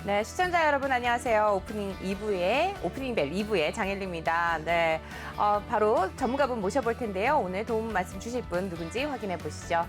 네, 시청자 여러분 안녕하세요. 오프닝 벨 2부의 장혜리입니다. 네, 바로 전문가분 모셔볼 텐데요. 오늘 도움 말씀 주실 분 누군지 확인해 보시죠.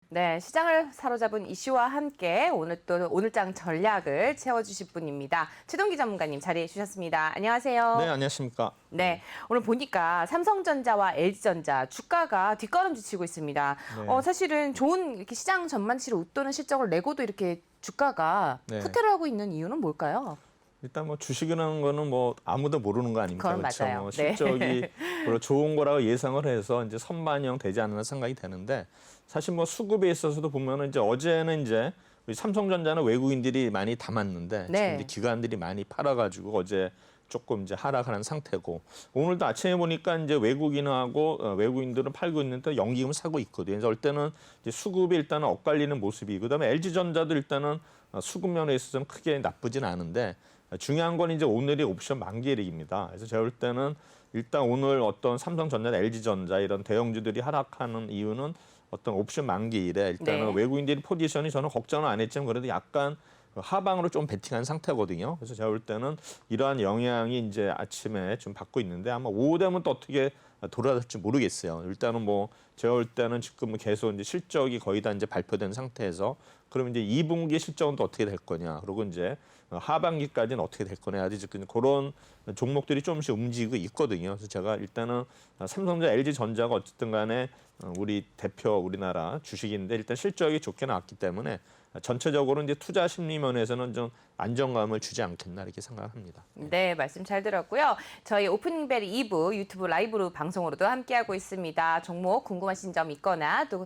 네, 시장을 사로잡은 이슈와 함께 오늘장 전략을 채워주실 분입니다. 최동기 전문가님 자리해 주셨습니다. 안녕하세요. 네, 안녕하십니까. 네, 오늘 보니까 삼성전자와 LG전자 주가가 뒷걸음질 치고 있습니다. 네. 사실은 좋은 이렇게 시장 전망치를 웃도는 실적을 내고도 이렇게 주가가 네. 후퇴를 하고 있는 이유는 뭘까요? 일단 뭐 주식이라는 거는 뭐 아무도 모르는 거 아닙니까? 그건 그렇죠? 맞아요. 뭐 네. 실적이 별로 좋은 거라고 예상을 해서 이제 선반영 되지 않는 생각이 되는데 사실 뭐 수급에 있어서도 보면은 이제 어제는 이제 우리 삼성전자는 외국인들이 많이 담았는데 네. 지금 이제 기관들이 많이 팔아가지고 어제 조금 이제 하락하는 상태고 오늘도 아침에 보니까 이제 외국인들은 팔고 있는데 연기금 사고 있거든요. 그래서 올 때는 이제 수급이 일단은 엇갈리는 모습이 그다음에 LG전자도 일단은 수급 면에 있어서는 크게 나쁘진 않은데 중요한 건 이제 오늘이 옵션 만기일입니다. 그래서 제가 볼 때는 일단 오늘 어떤 삼성전자나 LG전자 이런 대형주들이 하락하는 이유는 어떤 옵션 만기일에 일단은 네. 외국인들이 포지션이 저는 걱정은 안 했지만 그래도 약간 하방으로 좀 베팅한 상태거든요. 그래서 제가 볼 때는 이러한 영향이 이제 아침에 좀 받고 있는데 아마 오후 되면 또 어떻게 돌아갈지 모르겠어요. 일단은 뭐 제가 볼 때는 지금 계속 이제 실적이 거의 다 이제 발표된 상태에서 그럼 이제 2분기 실적은 또 어떻게 될 거냐. 그리고 이제 하반기까지는 어떻게 될 거냐. 아직 그런 종목들이 조금씩 움직이고 있거든요. 그래서 제가 일단은 삼성전자, LG전자가 어쨌든 간에 우리 대표 우리나라 주식인데 일단 실적이 좋게 나왔기 때문에 전체적으로 이제 투자 심리 면에서는 좀 안정감을 주지 않겠나 이렇게 생각합니다. 네, 말씀 잘 들었고요. 저희 오프닝벨 2부 유튜브 라이브로 방송으로도 함께하고 있습니다. 종목 궁금하신 점 있거나 또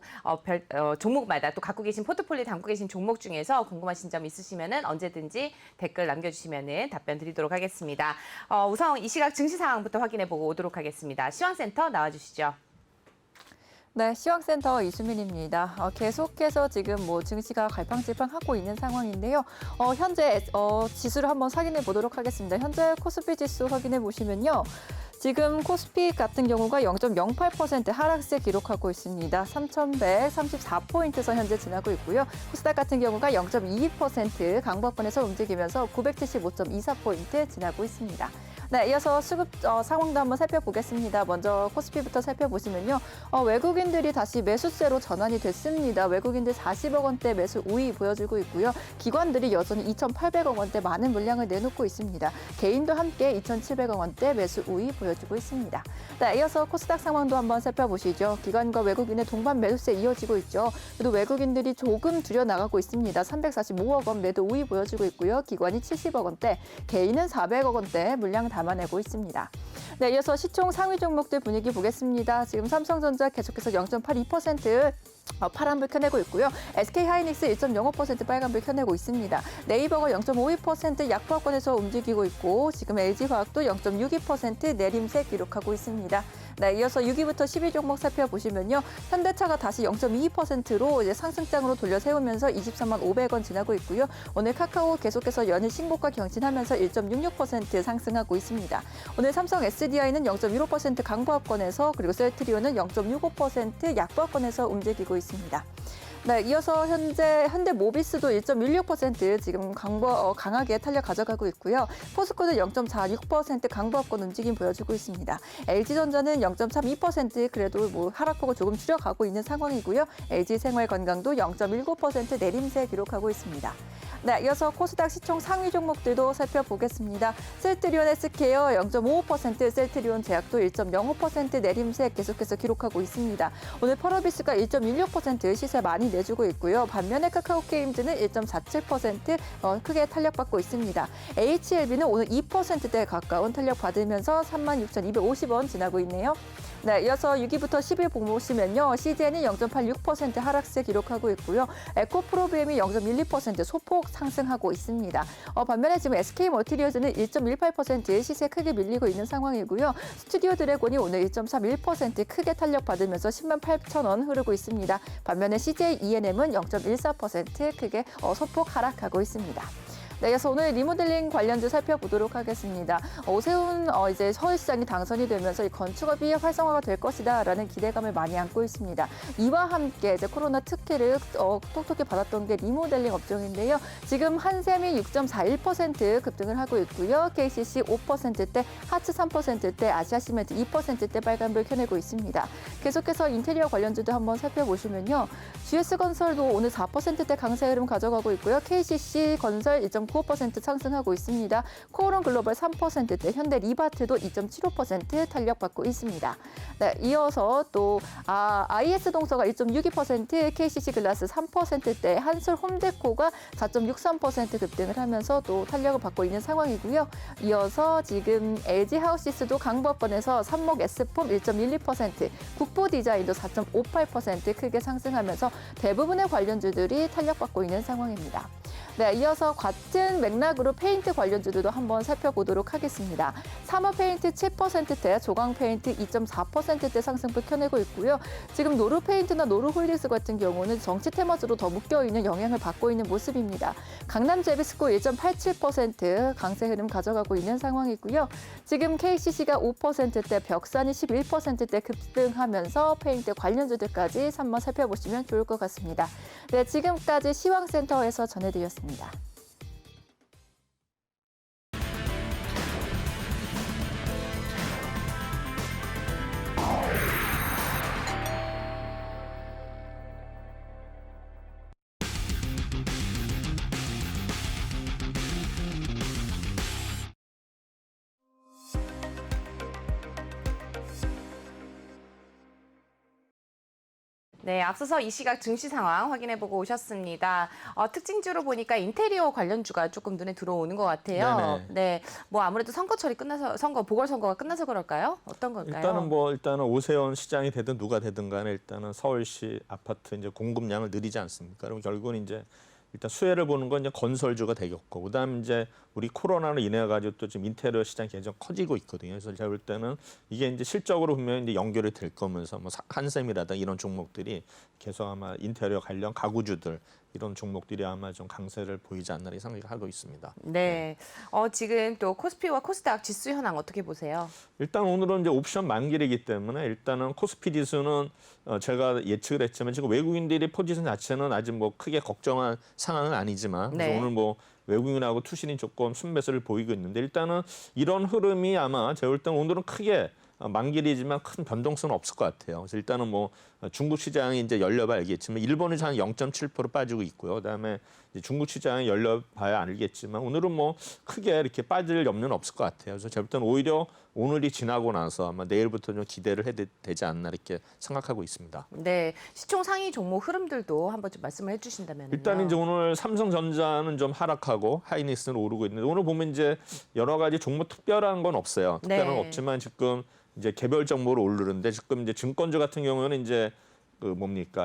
종목마다 또 갖고 계신 포트폴리오 담고 계신 종목 중에서 궁금하신 점 있으시면은 언제든지 댓글 남겨주시면은 답변 드리도록 하겠습니다. 우선 이 시각 증시 상황부터 확인해보고 오도록 하겠습니다. 시황센터 나와주시죠. 네, 시황센터 이수민입니다. 계속해서 지금 뭐 증시가 갈팡질팡하고 있는 상황인데요. 현재 지수를 한번 확인해 보도록 하겠습니다. 현재 코스피 지수 확인해 보시면요. 지금 코스피 같은 경우가 0.08% 하락세 기록하고 있습니다. 3,134포인트선 현재 지나고 있고요. 코스닥 같은 경우가 0.22% 강보권에서 움직이면서 975.24포인트 지나고 있습니다. 네, 이어서 수급 상황도 한번 살펴보겠습니다. 먼저 코스피부터 살펴보시면요. 외국인들이 다시 매수세로 전환이 됐습니다. 외국인들 40억 원대 매수 우위 보여주고 있고요. 기관들이 여전히 2,800억 원대 많은 물량을 내놓고 있습니다. 개인도 함께 2,700억 원대 매수 우위 보여주고 있습니다. 네, 이어서 코스닥 상황도 한번 살펴보시죠. 기관과 외국인의 동반 매수세 이어지고 있죠. 그래도 외국인들이 조금 줄여나가고 있습니다. 345억 원 매도 우위 보여주고 있고요. 기관이 70억 원대, 개인은 400억 원대 물량 담아내고 있습니다. 네, 이어서 시총 상위 종목들 분위기 보겠습니다. 지금 삼성전자 계속해서 0.82% 파란불 켜내고 있고요. SK하이닉스 1.05% 빨간불 켜내고 있습니다. 네이버가 0.52% 약보합권에서 움직이고 있고 지금 LG화학도 0.62% 내림세 기록하고 있습니다. 네, 이어서 6위부터 10위 종목 살펴보시면요. 현대차가 다시 0.22%로 이제 상승장으로 돌려 세우면서 23만 500원 지나고 있고요. 오늘 카카오 계속해서 연일 신고가 경신하면서 1.66% 상승하고 있습니다. 오늘 삼성 SDI는 0.15% 강보합권에서 그리고 셀트리온은 0.65% 약보합권에서 움직이고 있습니다. 네, 이어서 현대 모비스도 1.16% 지금 강하게 탄력 가져가고 있고요. 포스코는 0.46% 강보합권 움직임 보여주고 있습니다. LG전자는 0.32% 그래도 뭐 하락폭을 조금 줄여가고 있는 상황이고요. LG생활건강도 0.19% 내림세 기록하고 있습니다. 네, 이어서 코스닥 시총 상위 종목들도 살펴보겠습니다. 셀트리온 헬스케어 0.55%, 셀트리온 제약도 1.05% 내림세 계속해서 기록하고 있습니다. 오늘 펄어비스가 1.16% 시세 많이 내주고 있고요. 반면에 카카오게임즈는 1.47% 크게 탄력받고 있습니다. HLB는 오늘 2%대에 가까운 탄력 받으면서 36,250원 지나고 있네요. 네, 이어서 6위부터 10위 보시면요. CJ는 0.86% 하락세 기록하고 있고요. 에코프로비엠이 0.12% 소폭 상승하고 있습니다. 반면에 지금 SK머티리얼즈는 1.18% 시세 크게 밀리고 있는 상황이고요. 스튜디오 드래곤이 오늘 1.31% 크게 탄력받으면서 10만 8천 원 흐르고 있습니다. 반면에 CJ ENM은 0.14% 크게 소폭 하락하고 있습니다. 네, 그래서 오늘 리모델링 관련주 살펴보도록 하겠습니다. 오세훈 이제 서울시장이 당선이 되면서 이 건축업이 활성화가 될 것이다라는 기대감을 많이 안고 있습니다. 이와 함께 이제 코로나 특혜를 톡톡히 받았던 게 리모델링 업종인데요. 지금 한샘이 6.41% 급등을 하고 있고요. KCC 5%대, 하츠 3%대, 아시아시멘트 2%대 빨간불 켜내고 있습니다. 계속해서 인테리어 관련주도 한번 살펴보시면요. GS건설도 오늘 4%대 강세 흐름 가져가고 있고요. KCC 건설 2.95% 상승하고 있습니다. 코오론 글로벌 3%대, 현대 리바트도 2.75% 탄력받고 있습니다. 네, 이어서 또 IS 동서가 1.62%, KCC 글라스 3%대, 한솔 홈데코가 4.63% 급등을 하면서 또 탄력을 받고 있는 상황이고요. 이어서 지금 LG 하우시스도 강보업권에서 삼목 S폼 1.12%, 국보 디자인도 4.58% 크게 상승하면서 대부분의 관련주들이 탄력받고 있는 상황입니다. 네, 이어서 같은 맥락으로 페인트 관련주들도 한번 살펴보도록 하겠습니다. 사모 페인트 7%대, 조강 페인트 2.4%대 상승폭 켜내고 있고요. 지금 노루 페인트나 노루 홀딩스 같은 경우는 정치 테마주로 더 묶여있는 영향을 받고 있는 모습입니다. 강남 제비스코 1.87% 강세 흐름 가져가고 있는 상황이고요. 지금 KCC가 5%대, 벽산이 11%대 급등하면서 페인트 관련주들까지 한번 살펴보시면 좋을 것 같습니다. 네, 지금까지 시황센터에서 전해드렸습니다. 네, 앞서서 이 시각 증시 상황 확인해보고 오셨습니다. 특징주로 보니까 인테리어 관련주가 조금 눈에 들어오는 것 같아요. 네네. 네, 뭐 아무래도 선거철이 끝나서 보궐선거가 끝나서 그럴까요? 어떤 걸까요? 일단은 오세훈 시장이 되든 누가 되든 간에 일단은 서울시 아파트 이제 공급량을 늘리지 않습니까? 그럼 결국은 이제 일단 수혜를 보는 건 이제 건설주가 되겠고, 그다음 이제 우리 코로나로 인해 가지고 또 지금 인테리어 시장이 계속 커지고 있거든요. 그래서 제가 볼 때는 이게 이제 실적으로 보면 이제 연결이 될 거면서 뭐 한샘이라든가 이런 종목들이 계속 아마 인테리어 관련 가구주들 이런 종목들이 아마 좀 강세를 보이지 않나 생각하고 있습니다. 네, 지금 또 코스피와 코스닥 지수 현황 어떻게 보세요? 일단 오늘은 이제 옵션 만기이기 때문에 일단은 코스피 지수는 제가 예측을 했지만 지금 외국인들이 포지션 자체는 아직 뭐 크게 걱정한 상황은 아니지만 그래서 네. 오늘 뭐 외국인하고 투신이 조금 순매수를 보이고 있는데 일단은 이런 흐름이 아마 제가 볼 때는 오늘은 크게 만기이지만 큰 변동성은 없을 것 같아요. 그래서 일단은 뭐 중국 시장이 이제 열려봐야 알겠지만 일본이 한 0.7% 빠지고 있고요. 그다음에 이제 중국 시장이 열려봐야 알겠지만 오늘은 뭐 크게 이렇게 빠질 염려는 없을 것 같아요. 그래서 제가 볼 때는 오히려 오늘이 지나고 나서 아마 내일부터 좀 기대를 해야 되지 않나 이렇게 생각하고 있습니다. 네, 시총 상위 종목 흐름들도 한번 좀 말씀을 해주신다면요. 일단 이제 오늘 삼성전자는 좀 하락하고 하이닉스는 오르고 있는데 오늘 보면 이제 여러 가지 종목 특별한 건 없어요. 특별한 건 네. 없지만 지금 이제 개별 정보로 오르는데 지금 이제 증권주 같은 경우는 이제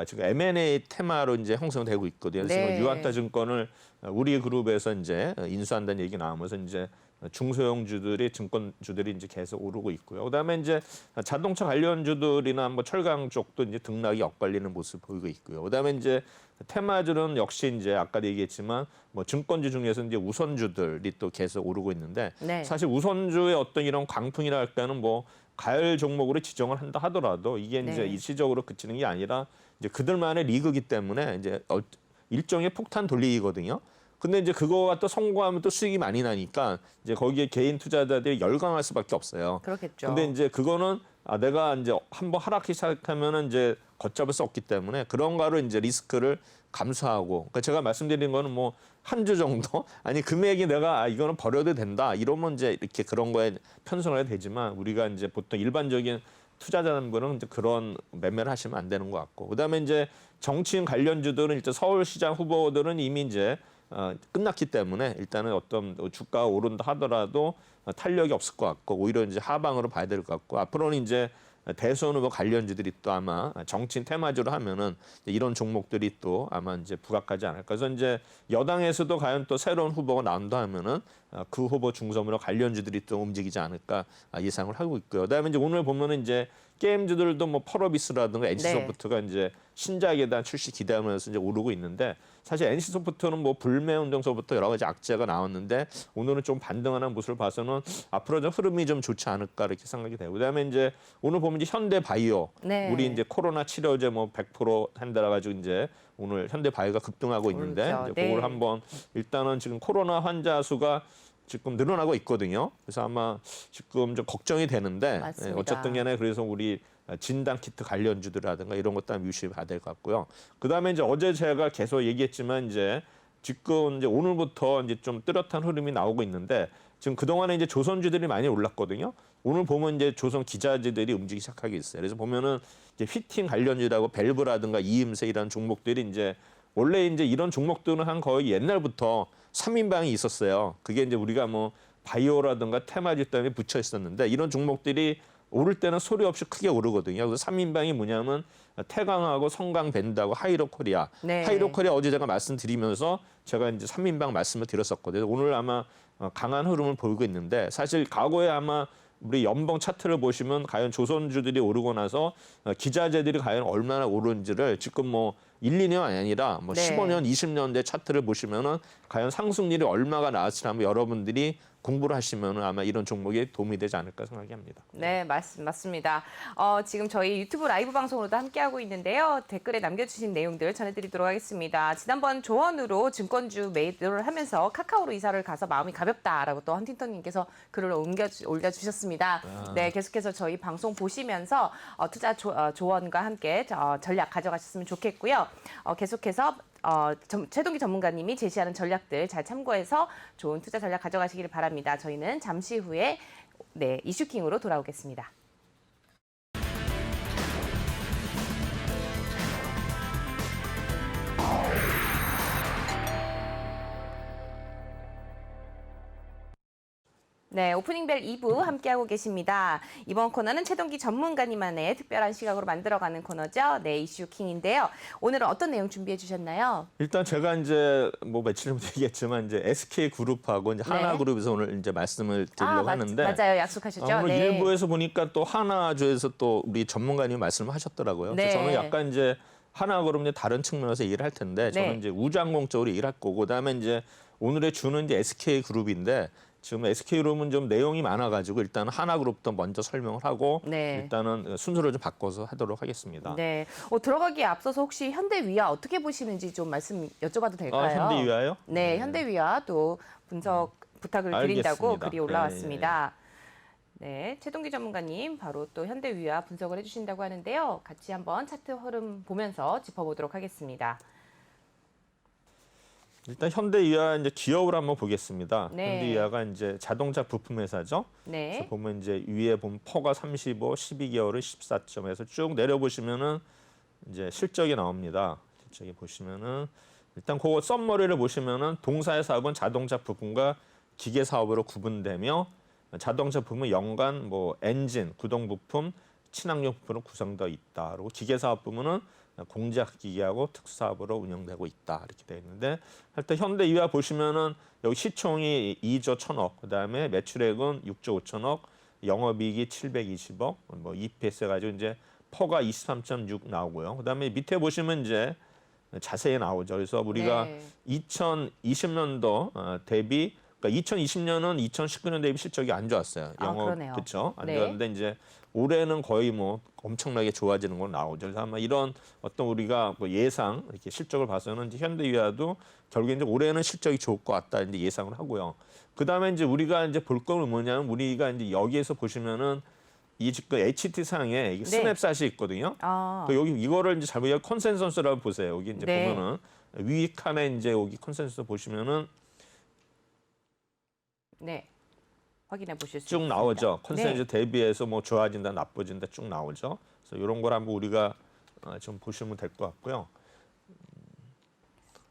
지금 M&A 테마로 이제 형성되고 있거든요. 그래서 네. 지금 유안타 증권을 우리 그룹에서 이제 인수한다는 얘기 나오면서 이제 중소형주들이 증권주들이 이제 계속 오르고 있고요. 그다음에 이제 자동차 관련주들이나 뭐 철강 쪽도 이제 등락이 엇갈리는 모습 보이고 있고요. 그다음에 이제 테마주는 역시 이제 아까도 얘기했지만 뭐 증권주 중에서 이제 우선주들이 또 계속 오르고 있는데 네. 사실 우선주의 어떤 이런 강풍이라 할 때는 뭐 가열 종목으로 지정을 한다 하더라도 이게 이제 네. 일시적으로 그치는 게 아니라 이제 그들만의 리그이기 때문에 이제 일종의 폭탄 돌리기거든요. 근데 이제 그거가 또 성공하면 또 수익이 많이 나니까 이제 거기에 개인 투자자들이 열광할 수밖에 없어요. 그렇겠죠. 근데 이제 그거는 내가 이제 한번 하락하기 시작하면은 이제 걷잡을 수 없기 때문에 그런 거로 이제 리스크를 감수하고, 그러니까 제가 말씀드린 거는 뭐 한 주 정도 아니 금액이 내가 이거는 버려도 된다 이러면 이제 이렇게 그런 거에 편성을 해야 되지만 우리가 이제 보통 일반적인 투자자분들은 이제 그런 매매를 하시면 안 되는 것 같고, 그다음에 이제 정치인 관련주들은 일단 서울시장 후보들은 이미 이제 끝났기 때문에 일단은 어떤 주가가 오른다 하더라도 탄력이 없을 것 같고 오히려 이제 하방으로 봐야 될 것 같고, 앞으로는 이제 대선 후보 관련주들이 또 아마 정치인 테마주로 하면은 이런 종목들이 또 아마 이제 부각하지 않을까. 그래서 이제 여당에서도 과연 또 새로운 후보가 나온다 하면은 그 후보 중심으로 관련주들이 또 움직이지 않을까 예상을 하고 있고요. 그다음에 이제 오늘 보면은 이제 게임주들도 뭐 펄어비스라든가 네. NC소프트가 이제 신작에 대한 출시 기대하면서 이제 오르고 있는데 사실 NC소프트는 뭐 불매운동서부터 여러 가지 악재가 나왔는데 오늘은 좀 반등하는 모습을 봐서는 앞으로 좀 흐름이 좀 좋지 않을까 이렇게 생각이 되고 그다음에 이제 오늘 보면 이제 현대바이오 네. 우리 이제 코로나 치료제 뭐 100% 한다라 가지고 이제 오늘 현대바이오가 급등하고 있는데 오르죠. 이제 네. 그걸 한번 일단은 지금 코로나 환자 수가 지금 늘어나고 있거든요. 그래서 아마 지금 좀 걱정이 되는데 맞습니다. 어쨌든 간에 그래서 우리 진단 키트 관련주들이라든가 이런 것도 한번 유심해야 될 것 같고요. 그다음에 이제 어제 제가 계속 얘기했지만 이제 지금 이제 오늘부터 이제 좀 뚜렷한 흐름이 나오고 있는데 지금 그동안에 이제 조선주들이 많이 올랐거든요. 오늘 보면 이제 조선 기자재들이 움직이기 시작하고 있어요. 그래서 보면은 이제 휘팅 관련주라고 밸브라든가 이임새 이런 종목들이 이제 원래 이제 이런 종목들은 한 거의 옛날부터 3인방이 있었어요. 그게 이제 우리가 뭐 바이오라든가 테마주 때문에 붙여 있었는데 이런 종목들이 오를 때는 소리 없이 크게 오르거든요. 그래서 3인방이 뭐냐면 태광하고 성광밴드하고 하이로코리아. 네. 하이로코리아 어제 제가 말씀드리면서 제가 이제 3인방 말씀을 드렸었거든요. 오늘 아마 강한 흐름을 보이고 있는데 사실 과거에 아마 우리 연봉 차트를 보시면 과연 조선주들이 오르고 나서 기자재들이 과연 얼마나 오른지를 지금 뭐 1, 2년 아니라 뭐 네. 15년, 20년대 차트를 보시면은 과연 상승률이 얼마가 나왔을지 한번 여러분들이 공부를 하시면은 아마 이런 종목에 도움이 되지 않을까 생각이 합니다. 네, 맞습니다. 지금 저희 유튜브 라이브 방송으로도 함께하고 있는데요. 댓글에 남겨주신 내용들 전해드리도록 하겠습니다. 지난번 조언으로 증권주 매도를 하면서 카카오로 이사를 가서 마음이 가볍다라고 또 헌팅턴님께서 글을 올려주셨습니다. 네, 계속해서 저희 방송 보시면서 투자 조언과 함께 전략 가져가셨으면 좋겠고요. 계속해서 최동기 전문가님이 제시하는 전략들 잘 참고해서 좋은 투자 전략 가져가시기를 바랍니다. 저희는 잠시 후에 이슈킹으로 돌아오겠습니다. 네, 오프닝벨 2부 함께하고 계십니다. 이번 코너는 최동기 전문가님만의 특별한 시각으로 만들어가는 코너죠. 네, 이슈킹인데요. 오늘은 어떤 내용 준비해 주셨나요? 일단 제가 이제 뭐 며칠 전부터 얘기했지만 이제 SK 그룹하고 이제 네. 하나그룹에서 오늘 이제 말씀을 드리려고 하는데 맞아요. 약속하셨죠? 오늘 네. 일부에서 보니까 또 하나주에서 또 우리 전문가님이 말씀을 하셨더라고요. 네. 그래서 저는 약간 이제 하나그룹 이제 다른 측면에서 얘기를 할 텐데 저는 네. 이제 우주항공 쪽으로 얘기를 할 거고 그다음에 이제 오늘의 주는 이제 SK 그룹인데 지금 SK그룹은 좀 내용이 많아가지고 일단 하나그룹부터 먼저 설명을 하고 네. 일단은 순서를 좀 바꿔서 하도록 하겠습니다. 네. 들어가기에 앞서서 혹시 현대위아 어떻게 보시는지 좀 말씀 여쭤봐도 될까요? 현대위아요? 네, 현대위아 또 분석 부탁을 드린다고 알겠습니다. 글이 올라왔습니다. 네, 최동기 전문가님 바로 또 현대위아 분석을 해주신다고 하는데요. 같이 한번 차트 흐름 보면서 짚어보도록 하겠습니다. 일단 현대위아 이제 기업을 한번 보겠습니다. 네. 현대위아가 이제 자동차 부품 회사죠. 네. 그래서 보면 이제 위에 보면 퍼가 35, 12개월은 14점에서 쭉 내려 보시면은 이제 실적이 나옵니다. 실적이 보시면은 일단 그거 썸머리를 보시면은 동사의 사업은 자동차 부품과 기계 사업으로 구분되며 자동차 부품은 연간 뭐 엔진, 구동 부품, 친환경 부품으로 구성되어 있다. 그리고 기계 사업 부문은 공작 기계하고 특수 사업으로 운영되고 있다. 이렇게 되어 있는데 하여튼 현대위아 보시면은 여기 시총이 2조 1,000억, 그다음에 매출액은 6조 5천억, 영업이익이 720억, 뭐 EPS 해가지고 이제 퍼가 23.6 나오고요. 그다음에 밑에 보시면 이제 자세히 나오죠. 그래서 우리가 네. 2020년도 대비 그러니까 2020년은 2019년 대비 실적이 안 좋았어요. 영업 그러네요. 그렇죠. 안 네. 좋았는데 이제 올해는 거의 뭐 엄청나게 좋아지는 건 나오죠. 그래서 아마 이런 어떤 우리가 뭐 예상 이렇게 실적을 봐서는 이제 현대위아도 결국에 이제 올해는 실적이 좋을 것 같다 이제 예상을 하고요. 그다음에 이제 우리가 이제 볼 거는 뭐냐면 우리가 이제 여기에서 보시면은 이 지금 HT 상에 이게 스냅샷이 있거든요. 또 여기 이거를 이제 잘 보면 컨센서스라고 보세요. 여기 이제 네. 보면은 위 칸에 이제 여기 컨센서스 보시면은 네. 확인해 보실 수 쭉 있습니다. 나오죠. 네. 컨센서스 대비해서 뭐 좋아진다, 나빠진다 쭉 나오죠. 그래서 이런 걸 한번 우리가 좀 보시면 될 것 같고요.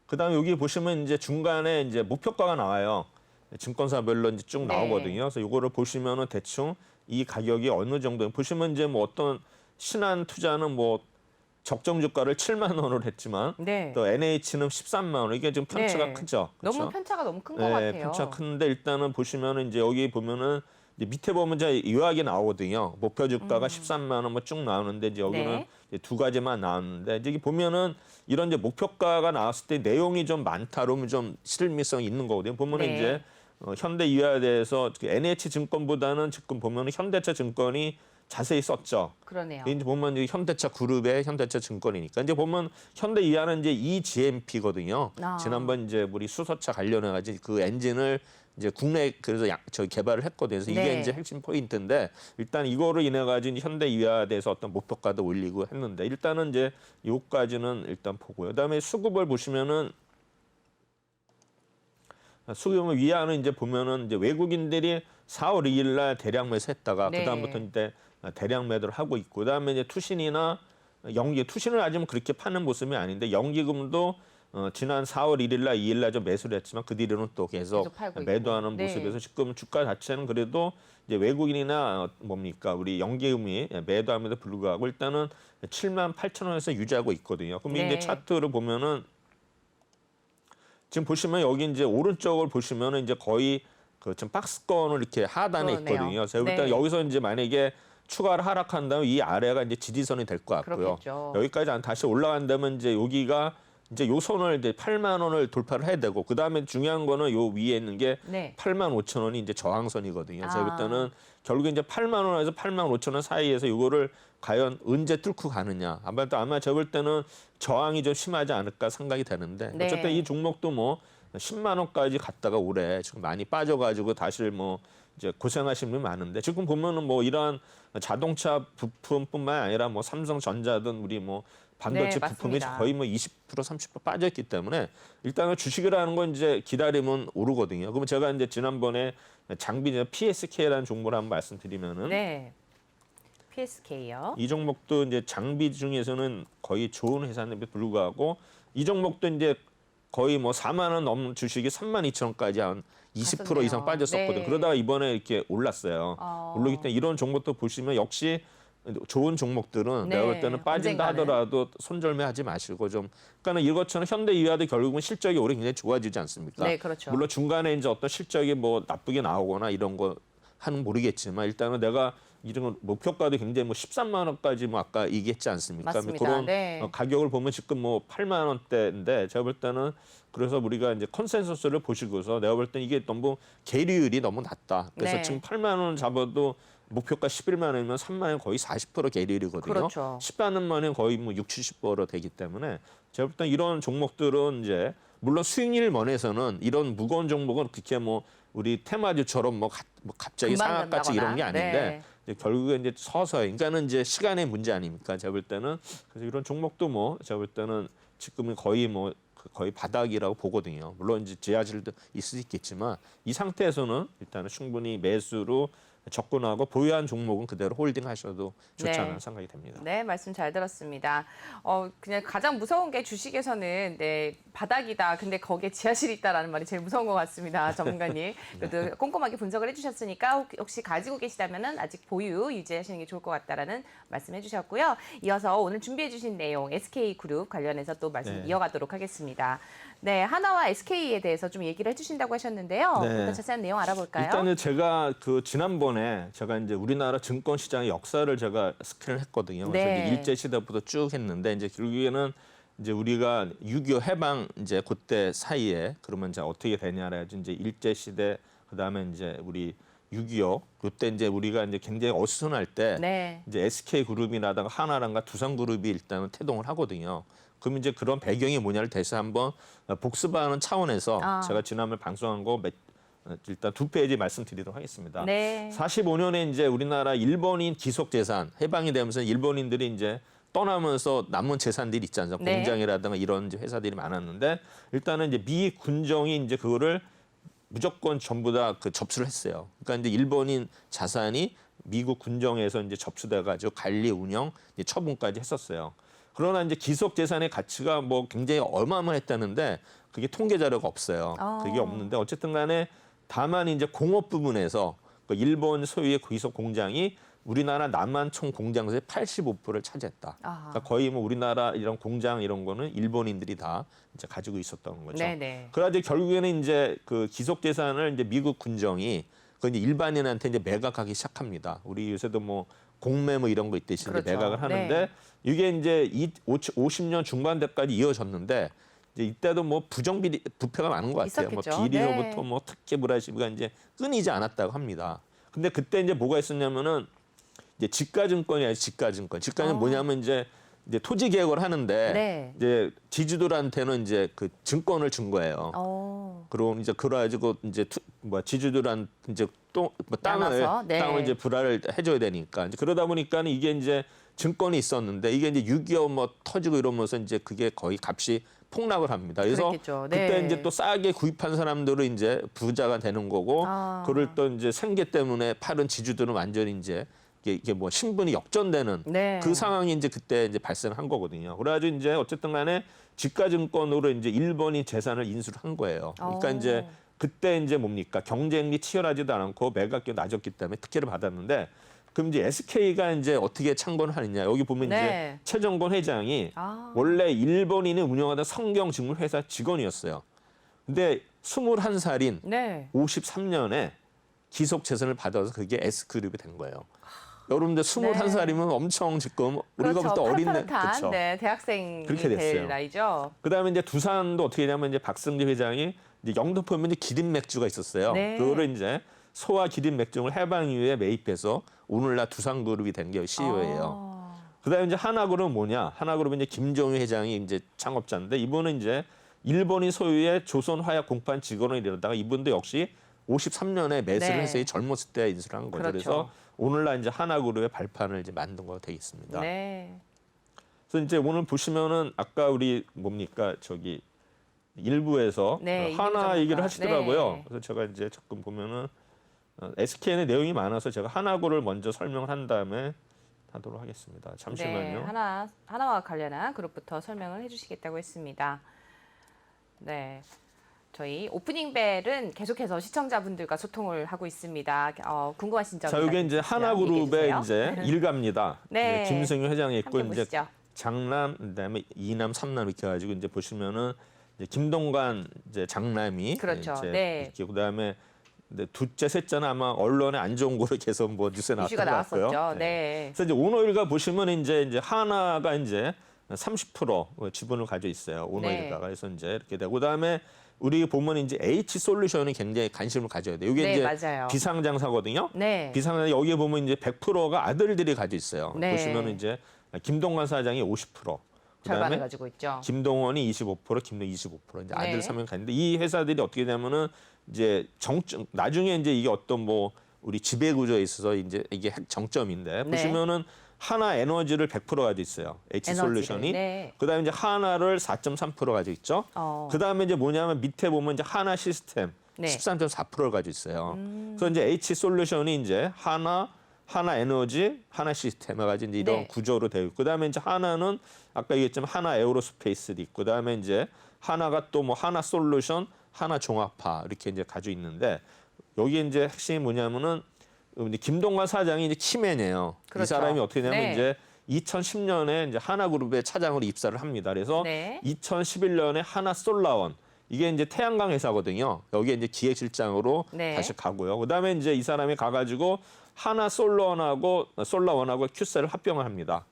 그다음에 여기 보시면 이제 중간에 이제 목표가가 나와요. 증권사별로 이제 쭉 네. 나오거든요. 그래서 이거를 보시면은 대충 이 가격이 어느 정도 보시면 이제 뭐 어떤 신한 투자는 뭐 적정 주가를 7만 원으로 했지만 네. 또 NH는 13만 원. 이게 좀 편차가 네. 크죠. 그렇죠? 너무 편차가 너무 큰 것 같아요. 편차 큰데 일단은 보시면은 이제 여기 보면은 이제 밑에 보면 이제 요약이 나오거든요. 목표 주가가 13만 원 뭐 쭉 나오는데 이제 여기는 네. 이제 두 가지만 나왔는데 이제 여기 보면은 이런 이제 목표가가 나왔을 때 내용이 좀 많다 그러면 좀 실미성이 있는 거거든요. 보면은 네. 이제 현대 이화대에서 NH증권보다는 지금 보면은 현대차 증권이 자세히 썼죠. 그러네요. 이제 보면 이제 현대차 그룹의 현대차 증권이니까 이제 보면 현대 이하는 이제 EGMP거든요. 아. 지난번 이제 우리 수소차 관련해 가지고 그 엔진을 이제 국내 그래서 저희 개발을 했거든요. 그래서 이게 네. 이제 핵심 포인트인데 일단 이거로 인해 가지고 현대 이하대에서 어떤 목표가도 올리고 했는데 일단은 이제 요까지는 일단 보고요. 그다음에 수급을 보시면은 수급을 위하는 이제 보면은 이제 외국인들이 4월 2일 날 대량 매수했다가 네. 그다음부터 이제 대량 매도를 하고 있고 그다음에 이제 투신이나 연기 투신을 아직 그렇게 파는 모습이 아닌데 연기금도 지난 4월 1일 날 2일 날 좀 매수를 했지만 그 뒤로는 또 계속 팔고 매도하는 있고. 네. 모습에서 지금 주가 자체는 그래도 이제 외국인이나 뭡니까 우리 연기금이 매도함에도 불구하고 일단은 7만 8천 원에서 유지하고 있거든요. 그럼 네. 이제 차트를 보면은 지금 보시면 여기 이제 오른쪽을 보시면은 이제 거의 그 지금 박스권을 이렇게 하단에 그러네요. 있거든요. 그래서 일단 네. 여기서 이제 만약에 추가를 하락한다면 이 아래가 이제 지지선이 될 것 같고요. 그렇겠죠. 여기까지 다시 올라간다면 이제 여기가 이제 요 선을 이제 8만 원을 돌파를 해야 되고 그다음에 중요한 거는 요 위에 있는 게 네. 8만 5천 원이 이제 저항선이거든요. 그래서 아. 그때는 결국에 이제 8만 원에서 8만 5천 원 사이에서 이거를 과연 언제 뚫고 가느냐. 아마 제가 볼 때는 저항이 좀 심하지 않을까 생각이 되는데 네. 어쨌든 이 종목도 뭐 10만 원까지 갔다가 올해 지금 많이 빠져가지고 다시 뭐 이제 고생하시는 분이 많은데 지금 보면은 뭐 이러한 자동차 부품뿐만 아니라 뭐 삼성전자든 우리 뭐 반도체 네, 부품이 맞습니다. 거의 뭐 20% 30% 빠져있기 때문에 일단은 주식이라는 건 이제 기다리면 오르거든요. 그러면 제가 이제 지난번에 장비 PSK라는 종목을 한번 말씀드리면은 네. PSK요. 이 종목도 이제 장비 중에서는 거의 좋은 회사인데 불구하고 이 종목도 이제 거의 뭐 4만 원 넘는 주식이 3만 2천 원까지 한 20% 갔었네요. 이상 빠졌었거든요. 네. 그러다가 이번에 이렇게 올랐어요. 오르기 때문에 이런 종목도 보시면 역시 좋은 종목들은 네, 내가 볼 때는 빠진다 언젠가는. 하더라도 손절매하지 마시고 좀 그러니까 이것처럼 현대 이하도 결국은 실적이 올해 굉장히 좋아지지 않습니까? 네, 그렇죠. 물론 중간에 이제 어떤 실적이 뭐 나쁘게 나오거나 이런 거 하는 모르겠지만 일단은 내가 이런 목표가도 굉장히 뭐 13만 원까지 뭐 아까 얘기했지 않습니까? 맞습니다. 그런 네. 가격을 보면 지금 뭐 8만 원대인데 제가 볼 때는 그래서 우리가 이제 컨센서스를 보시고서 내가 볼 때는 이게 너무 계리율이 너무 낮다. 그래서 네. 지금 8만 원 잡아도 목표가 11만 원이면 3만 원 거의 40% 계리율이거든요. 그렇죠. 10만 원은 거의 뭐 60~70% 되기 때문에 제가 볼 때는 이런 종목들은 이제 물론 수익률 면에서는 이런 무거운 종목은 그렇게 뭐 우리 테마주처럼 뭐 갑자기 금방 상한가치 이런 게 간다거나. 아닌데 네. 이제 결국에 이제 서서히 그러니까는 이제 시간의 문제 아닙니까? 제가 볼 때는 그래서 이런 종목도 뭐 제가 볼 때는 지금은 거의 뭐 거의 바닥이라고 보거든요. 물론 이제 지하실도 있을 수 있겠지만 이 상태에서는 일단은 충분히 매수로 접근하고 보유한 종목은 그대로 홀딩하셔도 좋지 네. 않나 생각이 됩니다. 네, 말씀 잘 들었습니다. 그냥 가장 무서운 게 주식에서는 네, 바닥이다. 근데 거기에 지하실이 있다라는 말이 제일 무서운 것 같습니다. 전문가님. 그래도 꼼꼼하게 분석을 해주셨으니까 혹시 가지고 계시다면은 아직 보유 유지하시는 게 좋을 것 같다라는 말씀해 주셨고요. 이어서 오늘 준비해 주신 내용 SK그룹 관련해서 또 말씀 네. 이어가도록 하겠습니다. 네, 하나와 SK에 대해서 좀 얘기를 해주신다고 하셨는데요. 네. 좀 더 자세한 내용 알아볼까요? 일단은 제가 그 지난번에 제가 이제 우리나라 증권 시장의 역사를 제가 스크린을 했거든요. 그래서 네. 이제 일제 시대부터 쭉 했는데 이제 결국에는 이제 우리가 6.25 해방 이제 그때 사이에 그러면 이제 어떻게 되냐라 이제 일제 시대 그다음에 이제 우리 6.25 그때 이제 우리가 이제 굉장히 어수선할 때 네. 이제 SK 그룹이라든가 하나랑가 두산 그룹이 일단은 태동을 하거든요. 그럼 이제 그런 배경이 뭐냐를 다시 한번 복습하는 차원에서 제가 지난번에 방송한 거 일단 두 페이지 말씀드리도록 하겠습니다. 네. 45년에 이제 우리나라 일본인 기속 재산 해방이 되면서 일본인들이 이제 떠나면서 남은 재산들이 있지 않습니까? 네. 공장이라든가 이런 이제 회사들이 많았는데 일단은 이제 미 군정이 이제 그거를 무조건 전부 다 그 접수를 했어요. 그러니까 이제 일본인 자산이 미국 군정에서 이제 접수돼 가지고 관리 운영 이제 처분까지 했었어요. 그러나 이제 기속 재산의 가치가 뭐 굉장히 어마어마했다는데 그게 통계 자료가 없어요. 그게 없는데 어쨌든 간에 다만 이제 공업 부분에서 그 일본 소유의 기속 공장이 우리나라 남한 총 공장수의 85%를 차지했다. 그러니까 거의 뭐 우리나라 이런 공장 이런 거는 일본인들이 다 이제 가지고 있었던 거죠. 네네. 그래가지고 결국에는 이제 그 기속 재산을 이제 미국 군정이 그건 이제 일반인한테 이제 매각하기 시작합니다. 우리 요새도 뭐 공매 뭐 이런 거 있듯이 그렇죠. 이제 매각을 하는데 네. 이게 이제 50년 중반대까지 이어졌는데 이제 이때도 뭐 부패가 많은 것 같아요. 있었겠죠. 뭐 비리로부터 네. 뭐 특혜 브라시브가 이제 끊이지 않았다고 합니다. 근데 그때 이제 뭐가 있었냐면은 이제 지가증권이 아니라 지가증권. 지가는 뭐냐면 이제 토지 개혁을 하는데 네. 이제 지주들한테는 이제 그 증권을 준 거예요. 그럼 이제 그래가지고 이제 지주들한 이제 또 뭐 나눠서, 네. 땅을 이제 불화를 해줘야 되니까 이제 그러다 보니까는 이게 이제 증권이 있었는데 이게 이제 6.25 뭐 터지고 이러면서 이제 그게 거의 값이 폭락을 합니다. 그래서 그랬겠죠. 네. 그때 이제 또 싸게 구입한 사람들은 이제 부자가 되는 거고 그걸 또 이제 생계 때문에 팔은 지주들은 완전히 이제 이게 뭐 신분이 역전되는 네. 그 상황이 이제 그때 이제 발생한 거거든요. 그래가지고 이제 어쨌든 간에 지가증권으로 이제 일본이 재산을 인수를 한 거예요. 그러니까 이제 그때 이제 뭡니까 경쟁이 치열하지도 않고 매각이 낮았기 때문에 특혜를 받았는데 그럼 이제 SK가 이제 어떻게 창건을 하느냐 여기 보면 네. 이제 최정권 회장이 원래 일본인이 운영하던 성경직물회사 직원이었어요. 근데 21살인 네. 53년에 기속 재산을 받아서 그게 S그룹이 된 거예요. 여러분들 21살이면 엄청 지금 우리가 볼 때 어린 그렇죠. 네, 대학생이 그렇게 됐어요. 될 나이죠. 그다음에 이제 두산도 어떻게 되냐면 이제 박승재 회장이 이제 영등포면 이제 기린 맥주가 있었어요. 네. 그거를 이제 소화 기린 맥주를 해방 이후에 매입해서 오늘날 두산그룹이 된 게 CEO예요. 그다음에 이제 하나그룹은 뭐냐? 하나그룹은 이제 김종희 회장이 이제 창업자인데 이분은 이제 일본인 소유의 조선화약 공판 직원을 이러다가 이분도 역시 53년에 매수를 네. 해서 젊었을 때 인수를 한 거죠. 그렇죠. 그래서 오늘날 이제 하나그룹의 발판을 이제 만든 거가 되겠습니다. 네. 그래서 이제 오늘 보시면은 아까 우리 뭡니까 저기 일부에서 네, 하나 이민정 얘기를 작가. 하시더라고요. 네. 그래서 제가 이제 조금 보면은 SKN의 내용이 많아서 제가 하나그룹을 먼저 설명을 한 다음에 하도록 하겠습니다. 잠시만요. 네, 하나와 관련한 그룹부터 설명을 해주시겠다고 했습니다. 네. 저희 오프닝 벨은 계속해서 시청자분들과 소통을 하고 있습니다. 궁금하신 점 자, 이게 이제 하나그룹의 이제 일가입니다. 네. 이제 김승유 회장이 있고 함께 이제 보시죠. 장남, 그다음에 이남, 삼남 이렇게 가지고 이제 보시면은 이제 김동관 이제 장남이 그렇죠. 이제 네. 이렇게 그다음에 근데 둘째, 셋째는 아마 언론에 안 좋은 거로 계속 뭐 뉴스에 나왔던 이슈가 것 같고요. 나왔었죠. 네. 그래서 이제 오너일가 보시면 이제 하나가 이제 30% 지분을 가지고 있어요. 오너일가가 네. 그래서 이제 이렇게 되고 그다음에 우리 보면 이제 H 솔루션이 굉장히 관심을 가져야 돼요. 이게 네, 이제 맞아요. 비상장사거든요. 네. 비상장 여기에 보면 이제 100%가 아들들이 가지고 있어요. 네. 보시면 이제 김동관 사장이 50%. 절반을 그다음에 가지고 있죠. 김동원이 25%, 김동 25%. 이제 아들 네. 3명 가는데 이 회사들이 어떻게 되냐면은 이제 나중에 이제 이게 어떤 뭐 우리 지배 구조에 있어서 이제 이게 핵 정점인데 네. 보시면은 하나 에너지를 100% 가지고 있어요. H 솔루션이. 네. 그다음에 이제 하나를 4.3% 가지고 있죠. 그다음에 이제 뭐냐면 밑에 보면 이제 하나 시스템 네. 13.4%를 가지고 있어요. 그래서 이제 H 솔루션이 이제 하나 에너지, 하나 시스템 해가지고 이제 이런 네. 구조로 되어 있고, 그다음에 이제 하나는 아까 얘기했지만 하나 에어로스페이스도 있고, 그다음에 이제 하나가 또 뭐 하나 솔루션, 하나 종합화 이렇게 이제 가지고 있는데 여기 이제 핵심이 뭐냐면은 김동관 사장이 이제 키맨이에요. 그렇죠. 이 사람이 어떻게 되냐면 네. 이제 2010년에 이제 하나그룹의 차장으로 입사를 합니다. 그래서 네. 2011년에 하나솔라원 이게 이제 태양광 회사거든요. 여기에 이제 기획실장으로 네. 다시 가고요. 그다음에 이제 이 사람이 가가지고 하나솔라원하고 큐셀을 합병을 합니다.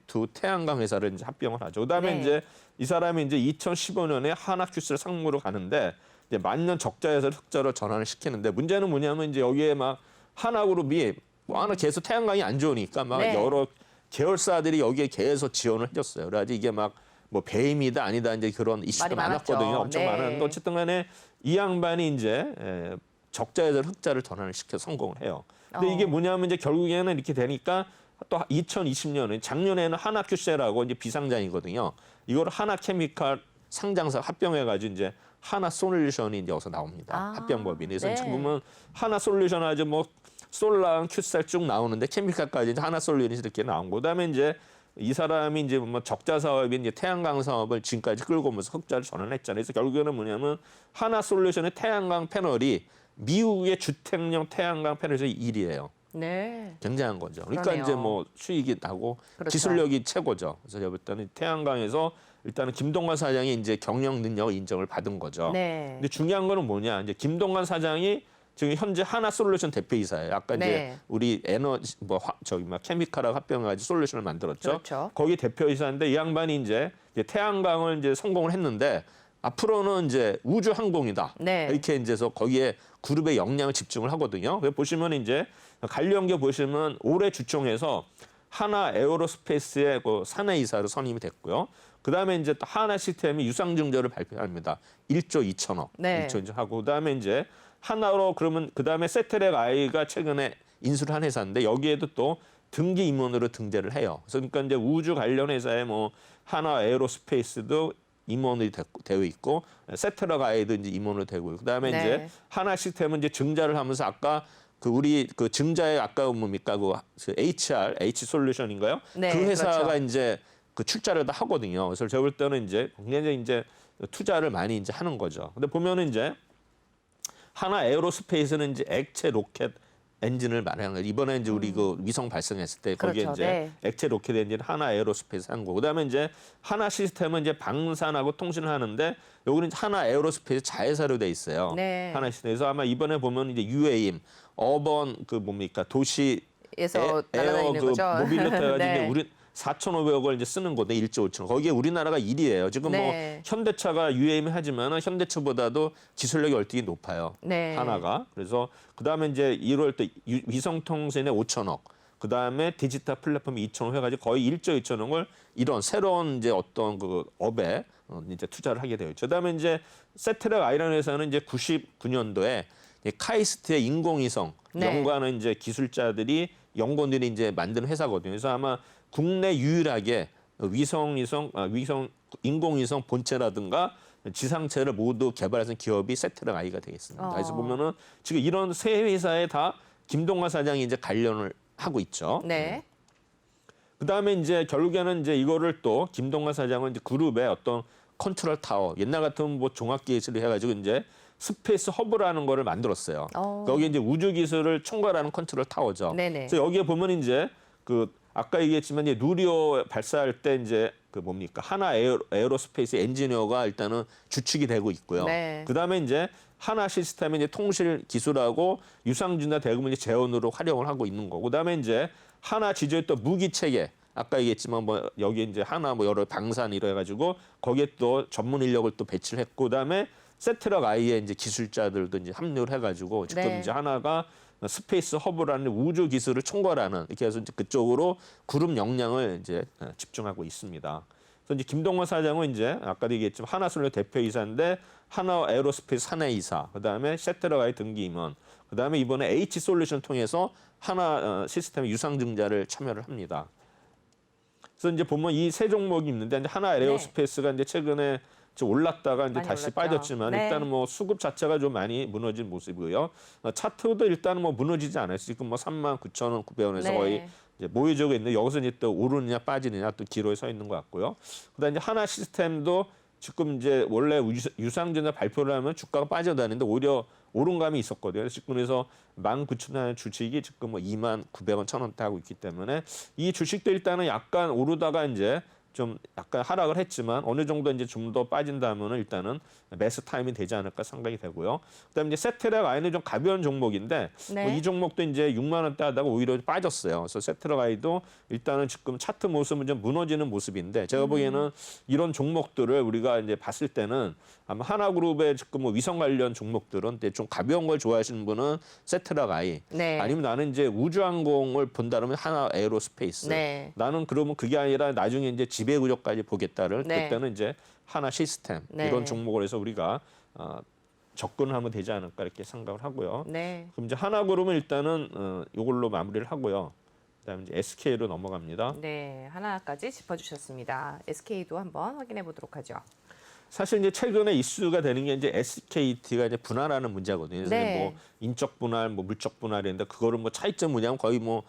두 태양광 회사를 이제 합병을 하죠. 그다음에 네. 이제 이 사람이 이제 2015년에 하나큐셀 상무로 가는데 이제 만년 적자에서 흑자로 전환을 시키는데 문제는 뭐냐면 이제 여기에 막 하나그룹이 뭐 하나 계속 태양광이 안 좋으니까 막 네. 여러 계열사들이 여기에 계속 지원을 해줬어요. 그래가지고 이게 막 뭐 배임이다 아니다 이제 그런 이슈가 말이 많았죠. 많았거든요. 엄청 네. 많았는데 어쨌든 간에 이 양반이 이제 적자에서 흑자를 전환을 시켜 성공을 해요. 근데 이게 뭐냐면 이제 결국에는 이렇게 되니까 또 2020년에 작년에는 하나큐셀하고 이제 비상장이거든요. 이걸 하나케미칼 상장사 합병해가지고 이제 하나 솔루션이 이제 여기서 나옵니다. 합병법이. 그래서 네. 지금 보면 하나 솔루션 아주 뭐 솔랑 큐셀 쭉 나오는데 케미칼까지 이제 하나 솔루션이 이렇게 나온 거. 그다음에 이제 이 사람이 이제 뭐 적자 사업인 이제 태양광 사업을 지금까지 끌고 오면서 흑자를 전환했잖아요. 그래서 결국에는 뭐냐면 하나 솔루션의 태양광 패널이 미국의 주택용 태양광 패널에서 1위예요. 네. 굉장한 거죠. 그러니까 그러네요. 이제 뭐 수익이 나고 그렇죠. 기술력이 최고죠. 그래서 제가 볼 때는 태양광에서 일단은 김동관 사장이 이제 경영 능력 인정을 받은 거죠. 네. 근데 중요한 거는 뭐냐? 이제 김동관 사장이 지금 현재 하나솔루션 대표이사예요. 아까 네. 이제 우리 에너지 케미칼하고 합병해가지고 솔루션을 만들었죠. 그렇죠. 거기 대표이사인데 이 양반이 이제 태양광을 이제 성공을 했는데 앞으로는 이제 우주 항공이다. 네. 이렇게 이제서 거기에 그룹의 역량을 집중을 하거든요. 그래서 보시면 이제 관련계 보시면 올해 주총에서 하나 에어로스페이스의 그 사내이사로 선임이 됐고요. 그다음에 이제 또 하나 시스템이 유상증자를 발표합니다. 1조 2천억. 네. 2조 하고 그다음에 이제 하나로 그러면 그다음에 세테렉 아이가 최근에 인수를 한 회사인데 여기에도 또 등기 임원으로 등재를 해요. 그러니까 이제 우주 관련 회사에 뭐 하나 에어로스페이스도 임원이 되어 있고 세테렉 아이도 이제 임원으로 되고 있고 그다음에 네. 이제 하나 시스템은 이제 증자를 하면서 아까 그 우리 그 증자의 아까 뭡니까 그 H 솔루션인가요? 네, 그 회사가 그렇죠. 이제 그 출자를 다 하거든요. 그래서 제가 볼 때는 이제 굉장히 이제 투자를 많이 이제 하는 거죠. 근데 보면은 이제 하나 에어로스페이스는 이제 액체 로켓 엔진을 말하는 거예요. 이번에 이제 우리 그 위성 발사했을 때 거기에 그렇죠. 이제 네. 액체 로켓 엔진 하나 에어로스페이스 한 거고 그다음에 이제 하나 시스템은 이제 방산하고 통신을 하는데 여기는 하나 에어로스페이스 자회사로 돼 있어요. 네. 하나 시스템에서 아마 이번에 보면 이제 UAM 어번 그 뭡니까 도시 에서 날아다니는 그 거죠. 모빌리티 해가지고 네. 이제 우리 4,500억을 이제 쓰는 건데 1조 5천억. 거기에 우리나라가 1위예요. 지금 네. 뭐 현대차가 UAM 하지만은 현대차보다도 기술력이 얼핏 높아요. 네. 하나가. 그래서 그다음에 이제 1월 때 위성 통신에 5천억. 그다음에 디지털 플랫폼 2천억 해가지고 거의 1조 2천억을 이런 새로운 이제 어떤 그 업에 이제 투자를 하게 되어 있죠. 그다음에 이제 세테렉 아이라는 회사는 이제 99년도에 카이스트의 인공위성 네. 연구하는 이제 기술자들이 연구원들이 이제 만든 회사거든요. 그래서 아마 국내 유일하게 인공위성 본체라든가 지상체를 모두 개발해서 기업이 세테렉 아이가 되겠습니다. 그래서 보면은 지금 이런 세 회사에 다 김동관 사장이 이제 관련을 하고 있죠. 네. 그다음에 이제 결국에는 이제 이거를 또 김동관 사장은 이제 그룹의 어떤 컨트롤 타워 옛날 같으면 뭐 종합기술을 해가지고 이제 스페이스 허브라는 거를 만들었어요. 여기 이제 우주 기술을 총괄하는 컨트롤 타워죠. 네네. 그래서 여기에 보면 이제 그 아까 얘기했지만 이제 누리호 발사할 때 이제 그 뭡니까 하나 에어로스페이스 엔지니어가 일단은 주축이 되고 있고요. 네. 그다음에 이제 하나 시스템의 이제 통실 기술하고 유상증자 대금을 이제 재원으로 활용을 하고 있는 거고. 그다음에 이제 하나 지주의 또 무기 체계. 아까 얘기했지만 뭐 여기 이제 하나 뭐 여러 방산 이래 가지고 거기에 또 전문 인력을 또 배치를 했고 그다음에 세트럭 아이의 이제 기술자들도 이제 합류를 해 가지고 지금 네. 이제 하나가 스페이스 허브라는 우주 기술을 총괄하는 이렇게 해서 이제 그쪽으로 그룹 역량을 이제 집중하고 있습니다. 그래서 이제 김동관 사장은 이제 아까도 얘기했지만 하나솔루션 대표이사인데 하나 에어로스페이스 사내이사, 그다음에 세테라가의 등기 임원, 그다음에 이번에 H 솔루션 통해서 하나 시스템 유상증자를 참여를 합니다. 그래서 이제 보면 이 세 종목이 있는데 이제 하나 에어로스페이스가 이제 최근에 좀 올랐다가 이제 많이 다시 올랐죠. 빠졌지만 네. 일단은 뭐 수급 자체가 좀 많이 무너진 모습이고요. 차트도 일단은 뭐 무너지지 않아요. 지금 뭐 39,900원에서 네. 거의 이제 모여지고 있는데 여기서 이제 또 오르느냐 빠지느냐 또 기로에 서 있는 것 같고요. 그다음에 이제 하나 시스템도 지금 이제 원래 유상증자 발표를 하면 주가가 빠져다니는데 오히려 오른 감이 있었거든요. 지금 그래서 19,000원 주식이 지금 뭐 29,000원, 1,000원대 하고 있기 때문에 이 주식도 일단은 약간 오르다가 이제 좀 약간 하락을 했지만 어느 정도 이제 좀 더 빠진다면은 일단은 매수 타임이 되지 않을까 생각이 되고요. 그다음에 이제 세테렉 아이는 좀 가벼운 종목인데 네. 뭐이 종목도 이제 6만 원대 하다가 오히려 빠졌어요. 그래서 세테렉 아이도 일단은 지금 차트 모습은 좀 무너지는 모습인데 제가 보기에는 이런 종목들을 우리가 이제 봤을 때는 아마 하나그룹의 지금 뭐 위성 관련 종목들은 좀 가벼운 걸 좋아하시는 분은 세테렉 아이 네. 아니면 나는 이제 우주항공을 본다면 하나 에어로스페이스 네. 나는 그러면 그게 아니라 나중에 이제 지배 구조까지 보겠다를 네. 그때는 이제 하나 시스템 네. 이런 종목을 해서 우리가 접근하면 되지 않을까 이렇게 생각을 하고요. 네. 그럼 이제 하나그룹은 일단은 이걸로 마무리를 하고요. 그다음에 이제 SK로 넘어갑니다. 네. 하나까지 짚어주셨습니다. SK도 한번 확인해 보도록 하죠. 사실 이제 최근에 이슈가 되는 게 이제 SKT가 이제 분할하는 문제거든요. 그래서 네. 이제 뭐 인적 분할, 뭐 물적 분할인데 그거를 뭐 차이점 뭐냐면 거의 뭐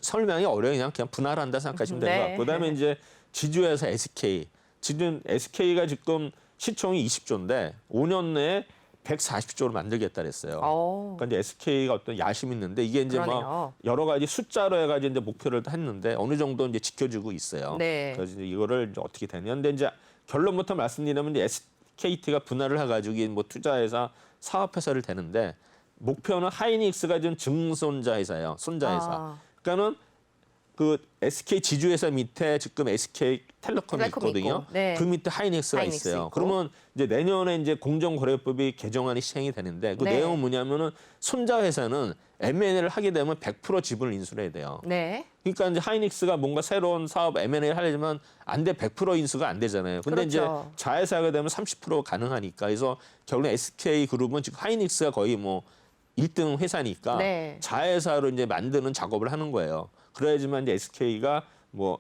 설명이 어려요. 그냥 분할한다 생각하시면 되는 것 같고. 그다음에 이제 지주회사 SK. 지금 SK가 지금 시총이 20조인데 5년 내에 140조를 만들겠다 그랬어요. 그러니까 이제 SK가 어떤 야심이 있는데 이게 이제 그러네요. 막 여러 가지 숫자로 해가지고 이제 목표를 했는데 어느 정도 이제 지켜주고 있어요. 네. 그래서 이제 이거를 이제 어떻게 되냐. 근데 이제 결론부터 말씀드리면 이제 SKT가 분할을 해가지고 뭐 투자회사, 사업회사를 되는데 목표는 하이닉스가 좀 증손자 회사예요. 손자 회사. 아. 그러니까는 그 SK 지주회사 밑에 지금 SK 텔레콤이 있거든요. 있고. 네. 그 밑에 하이닉스가 하이닉스 있어요. 있고. 그러면 이제 내년에 이제 공정거래법이 개정안이 시행이 되는데 그 네. 내용은 뭐냐면은 손자 회사는 M&A를 하게 되면 100% 지분을 인수를 해야 돼요. 네. 그러니까 이제 하이닉스가 뭔가 새로운 사업 M&A를 하려면 안 돼 100% 인수가 안 되잖아요. 근데 그렇죠. 이제 자회사가 되면 30% 가능하니까 그래서 결국 SK 그룹은 지금 하이닉스가 거의 뭐 1등 회사니까 네. 자회사로 이제 만드는 작업을 하는 거예요. 그래야지만 이제 SK가 뭐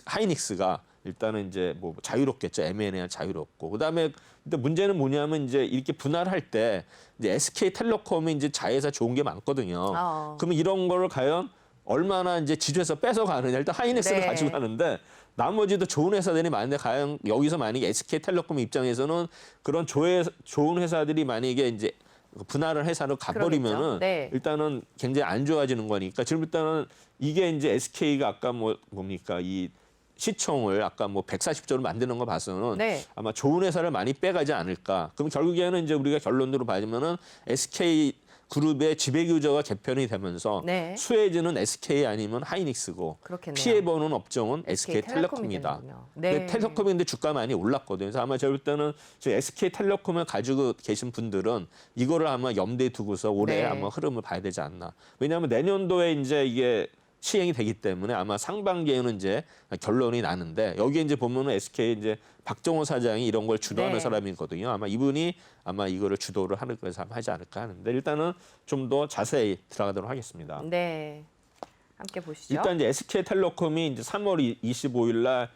하이닉스가 일단은 이제 뭐 자유롭겠죠. M&A는 자유롭고. 그다음에 근데 문제는 뭐냐면 이제 이렇게 분할을 할 때 이제 SK텔레콤이 이제 자회사 좋은 게 많거든요. 그러면 이런 거를 과연 얼마나 이제 지주에서 뺏어가느냐. 일단 하이닉스를 네. 가지고 가는데 나머지도 좋은 회사들이 많은데 과연 여기서 만약에 SK텔레콤 입장에서는 그런 좋은 회사들이 만약에 이제 분할을 회사로 가버리면은 그러겠죠. 네. 일단은 굉장히 안 좋아지는 거니까 지금 일단은 이게 이제 SK가 아까 뭡니까 이 시총을 아까 뭐 140조로 만드는 거 봐서는 네. 아마 좋은 회사를 많이 빼가지 않을까. 그럼 결국에는 이제 우리가 결론으로 봐지면은 SK 그룹의 지배구조가 개편이 되면서 네. 수혜지는 SK 아니면 하이닉스고 그렇겠네요. 피해보는 업종은 SK텔레콤이 SK텔레콤이다. 되는군요. 네. 텔레콤인데 주가 많이 올랐거든요. 그래서 아마 제가 볼 때는 SK텔레콤을 가지고 계신 분들은 이거를 아마 염두에 두고서 올해 네. 아마 흐름을 봐야 되지 않나. 왜냐하면 내년도에 이제 이게 시행이 되기 때문에 아마 상반기에는 이제 결론이 나는데 여기에 이제 보면은 SK 이제 박정호 사장이 이런 걸 주도하는 네. 사람이거든요. 아마 이분이 아마 이거를 주도를 하는 거에서 하지 않을까 하는데 일단은 좀 더 자세히 들어가도록 하겠습니다. 네. 함께 보시죠. 일단 이제 SK텔레콤이 이제 3월 25일 날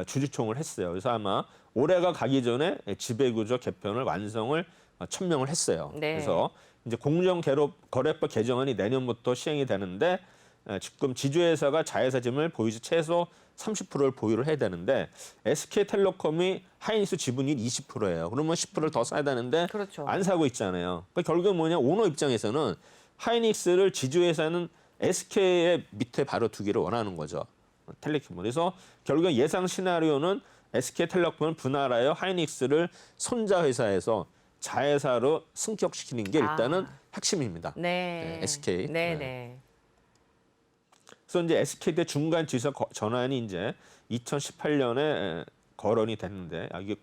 주주총을 했어요. 그래서 아마 올해가 가기 전에 지배구조 개편을 완성을 천명을 했어요. 네. 그래서 이제 공정거래법 개정안이 내년부터 시행이 되는데 지금 지주회사가 자회사 지분을 보유지 최소 30%를 보유를 해야 되는데 SK텔레콤이 하이닉스 지분이 20%예요. 그러면 10%를 더 사야 되는데 그렇죠. 안 사고 있잖아요. 그러니까 결국은 뭐냐 오너 입장에서는 하이닉스를 지주회사는 SK의 밑에 바로 두기를 원하는 거죠. 텔레콤. 그래서 결국은 예상 시나리오는 SK텔레콤을 분할하여 하이닉스를 손자 회사에서 자회사로 승격시키는 게 일단은 핵심입니다. 네. SK. 네, 네. 그래서 이제 SK 대 중간 지사 전환이 이제 2018년에 거론이 됐는데 이게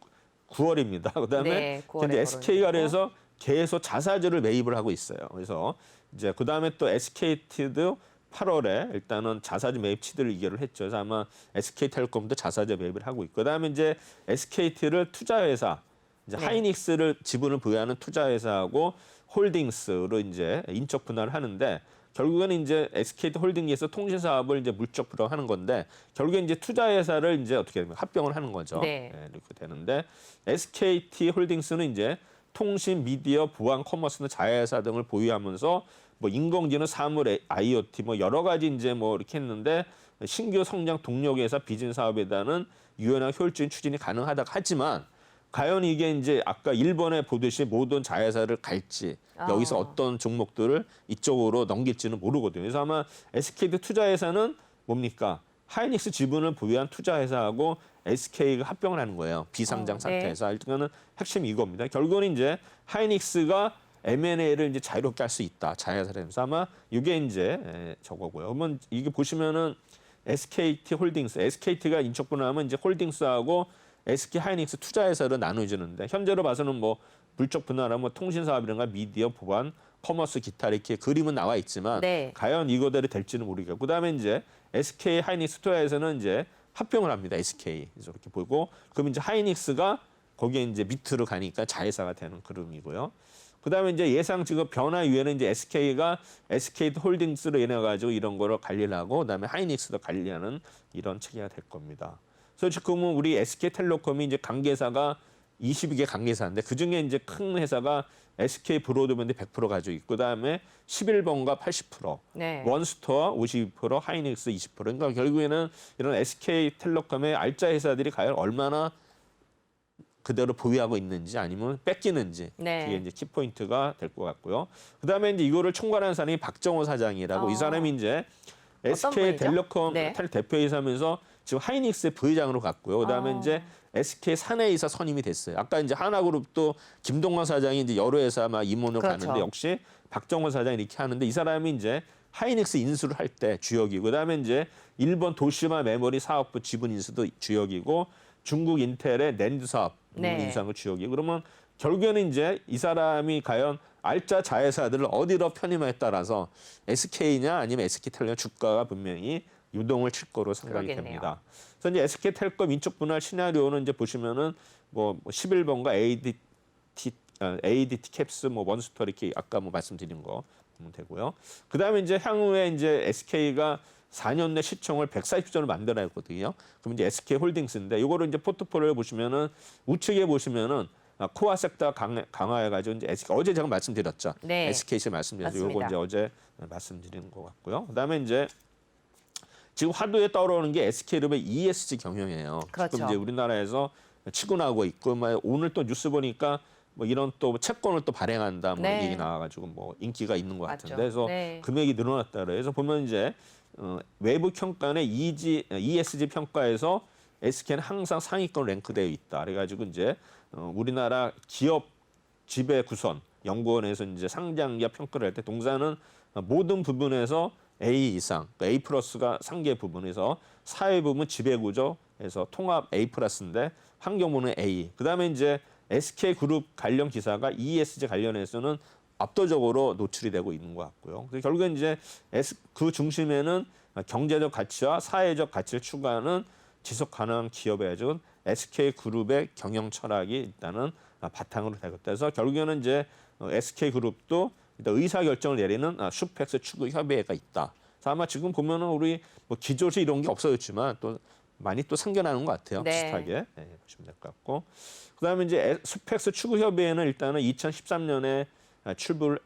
9월입니다. 그다음에 네, 9월에 이제 SK가 거론이 그래서 계속 자사주를 매입을 하고 있어요. 그래서 이제 그다음에 또 SKT도 8월에 일단은 자사주 매입 치드를 의결을 했죠. 그래서 아마 SK텔레콤도 자사주 매입을 하고 있고 그다음에 이제 SKT를 투자회사 이제 네. 하이닉스를 지분을 부여하는 투자회사하고 홀딩스로 이제 인적 분할을 하는데 결국에는 이제 SKT 홀딩에서 통신 사업을 이제 물적 분할하는 건데 결국에 이제 투자회사를 이제 어떻게 되면 합병을 하는 거죠. 네. 이렇게 되는데 SKT 홀딩스는 이제 통신, 미디어, 보안, 커머스 등 자회사 등을 보유하면서 뭐 인공지능, 사물, IoT 뭐 여러 가지 이제 뭐 이렇게 했는데 신규 성장 동력에서 비즈니스 사업에 대한 유연한 효율적인 추진이 가능하다고 하지만 과연 이게 이제 아까 일본에 보듯이 모든 자회사를 갈지 여기서 어떤 종목들을 이쪽으로 넘길지는 모르거든요. 그래서 아마 SKT 투자회사는 뭡니까? 하이닉스 지분을 보유한 투자회사하고 SK가 합병을 하는 거예요. 비상장 상태에서. 일단은 핵심이 이겁니다. 결국은 이제 하이닉스가 M&A를 이제 자유롭게 할 수 있다. 자회사라면서 아마 이게 이제 저거고요. 그러면 이게 보시면은 SKT 홀딩스, SKT가 인적 분할하면 이제 홀딩스하고 SK 하이닉스 투자회사로 나눠지는데 현재로 봐서는 뭐 물적 분할하면 통신 사업이라든가 미디어, 보안, 커머스, 기타 이렇게 그림은 나와 있지만 네. 과연 이거대로 될지는 모르겠고 그다음에 이제 SK 하이닉스 투자회사는 이제 합병을 합니다. SK 그래서 이렇게 보고 그럼 이제 하이닉스가 거기에 이제 밑으로 가니까 자회사가 되는 그림이고요. 그다음에 이제 예상 지금 변화 이후에는 이제 SK가 SKT 홀딩스로 인해 가지고 이런 거를 관리를 하고 그다음에 하이닉스도 관리하는 이런 체계가 될 겁니다. 그래서 지금은 우리 SK텔레콤이 이제 관계사가 22개 관계사인데 그중에 이제 큰 회사가 SK 브로드밴드 100% 가지고 있고 그다음에 11번가 80%, 네. 원스토어 52%, 하이닉스 20%. 그러니까 결국에는 이런 SK텔레콤의 알짜 회사들이 과연 얼마나 그대로 보유하고 있는지 아니면 뺏기는지 네. 그게 이제 키포인트가 될 것 같고요. 그다음에 이제 이거를 총괄하는 사람이 박정호 사장이라고 이 사람이 이제 SK텔레콤 네. 대표이사면서 지금 하이닉스의 부회장으로 갔고요. 그다음에 이제 SK 사내이사 선임이 됐어요. 아까 이제 하나그룹도 김동관 사장이 이제 여러 회사 막 임원으로 그렇죠. 갔는데 역시 박정원 사장이 이렇게 하는데 이 사람이 이제 하이닉스 인수를 할 때 주역이고 그다음에 이제 일본 도시마 메모리 사업부 지분 인수도 주역이고 중국 인텔의 낸드 사업 네. 인수한 거 주역이고 그러면 결국에는 이제 이 사람이 과연 알짜 자회사들을 어디로 편입에 따라서 SK냐 아니면 SK텔레콤 주가가 분명히 유동을 칠 거로 생각이 그러겠네요. 됩니다. 그래서 이제 SK텔레콤 인적 분할 시나리오는 이제 보시면은 뭐 11번가 ADT 캡스 뭐 원스토어 이렇게 아까 뭐 말씀드린 거 보면 되고요. 그다음에 이제 향후에 이제 SK가 4년 내 시총을 140조를 만들어야 했거든요. 그럼 이제 SK홀딩스인데 이거를 이제 포트폴리오 보시면은 우측에 보시면은 코어 섹터 강화해가지고 이제 SK, 어제 제가 말씀드렸죠. 네. SKC 말씀드려서 맞습니다. 요거 이제 어제 말씀드리는 것 같고요. 그다음에 이제 지금 화두에 떠오르는 게 SK그룹의 ESG 경영이에요. 그렇죠. 지금 이제 우리나라에서 치고 나오고 있고 오늘 또 뉴스 보니까 뭐 이런 또 채권을 또 발행한다 뭐 네. 얘기 나와가지고 뭐 인기가 있는 것 맞죠. 같은데 그래서 네. 금액이 늘어났다 그래서 보면 이제 외부 평가의 ESG 평가에서 SK는 항상 상위권 랭크되어 있다. 그래가지고 이제 우리나라 기업 지배 구선 연구원에서 이제 상장기업 평가를 할 때 동사는 모든 부분에서 A 이상, 그러니까 A 플러스가 상계 부분에서 사회 부분 지배 구조에서 통합 A 플러스인데 환경부는 A. 그다음에 이제 SK 그룹 관련 기사가 ESG 관련해서는 압도적으로 노출이 되고 있는 것 같고요. 그래서 결국엔 이제 그 중심에는 경제적 가치와 사회적 가치를 추구하는 지속 가능한 기업에 준 SK 그룹의 경영 철학이 일단은 바탕으로 되겠다. 그래서 결국에는 이제 SK 그룹도 일단 의사 결정을 내리는 슈펙스 추구 협의회가 있다. 그래서 아마 지금 보면은 우리 뭐 기조시 이런 게 없어졌지만 또 많이 또 생겨나는 것 같아요. 네. 비슷하게 보시면 될 것 같고. 그다음에 이제 슈펙스 추구 협의회는 일단은 2013년에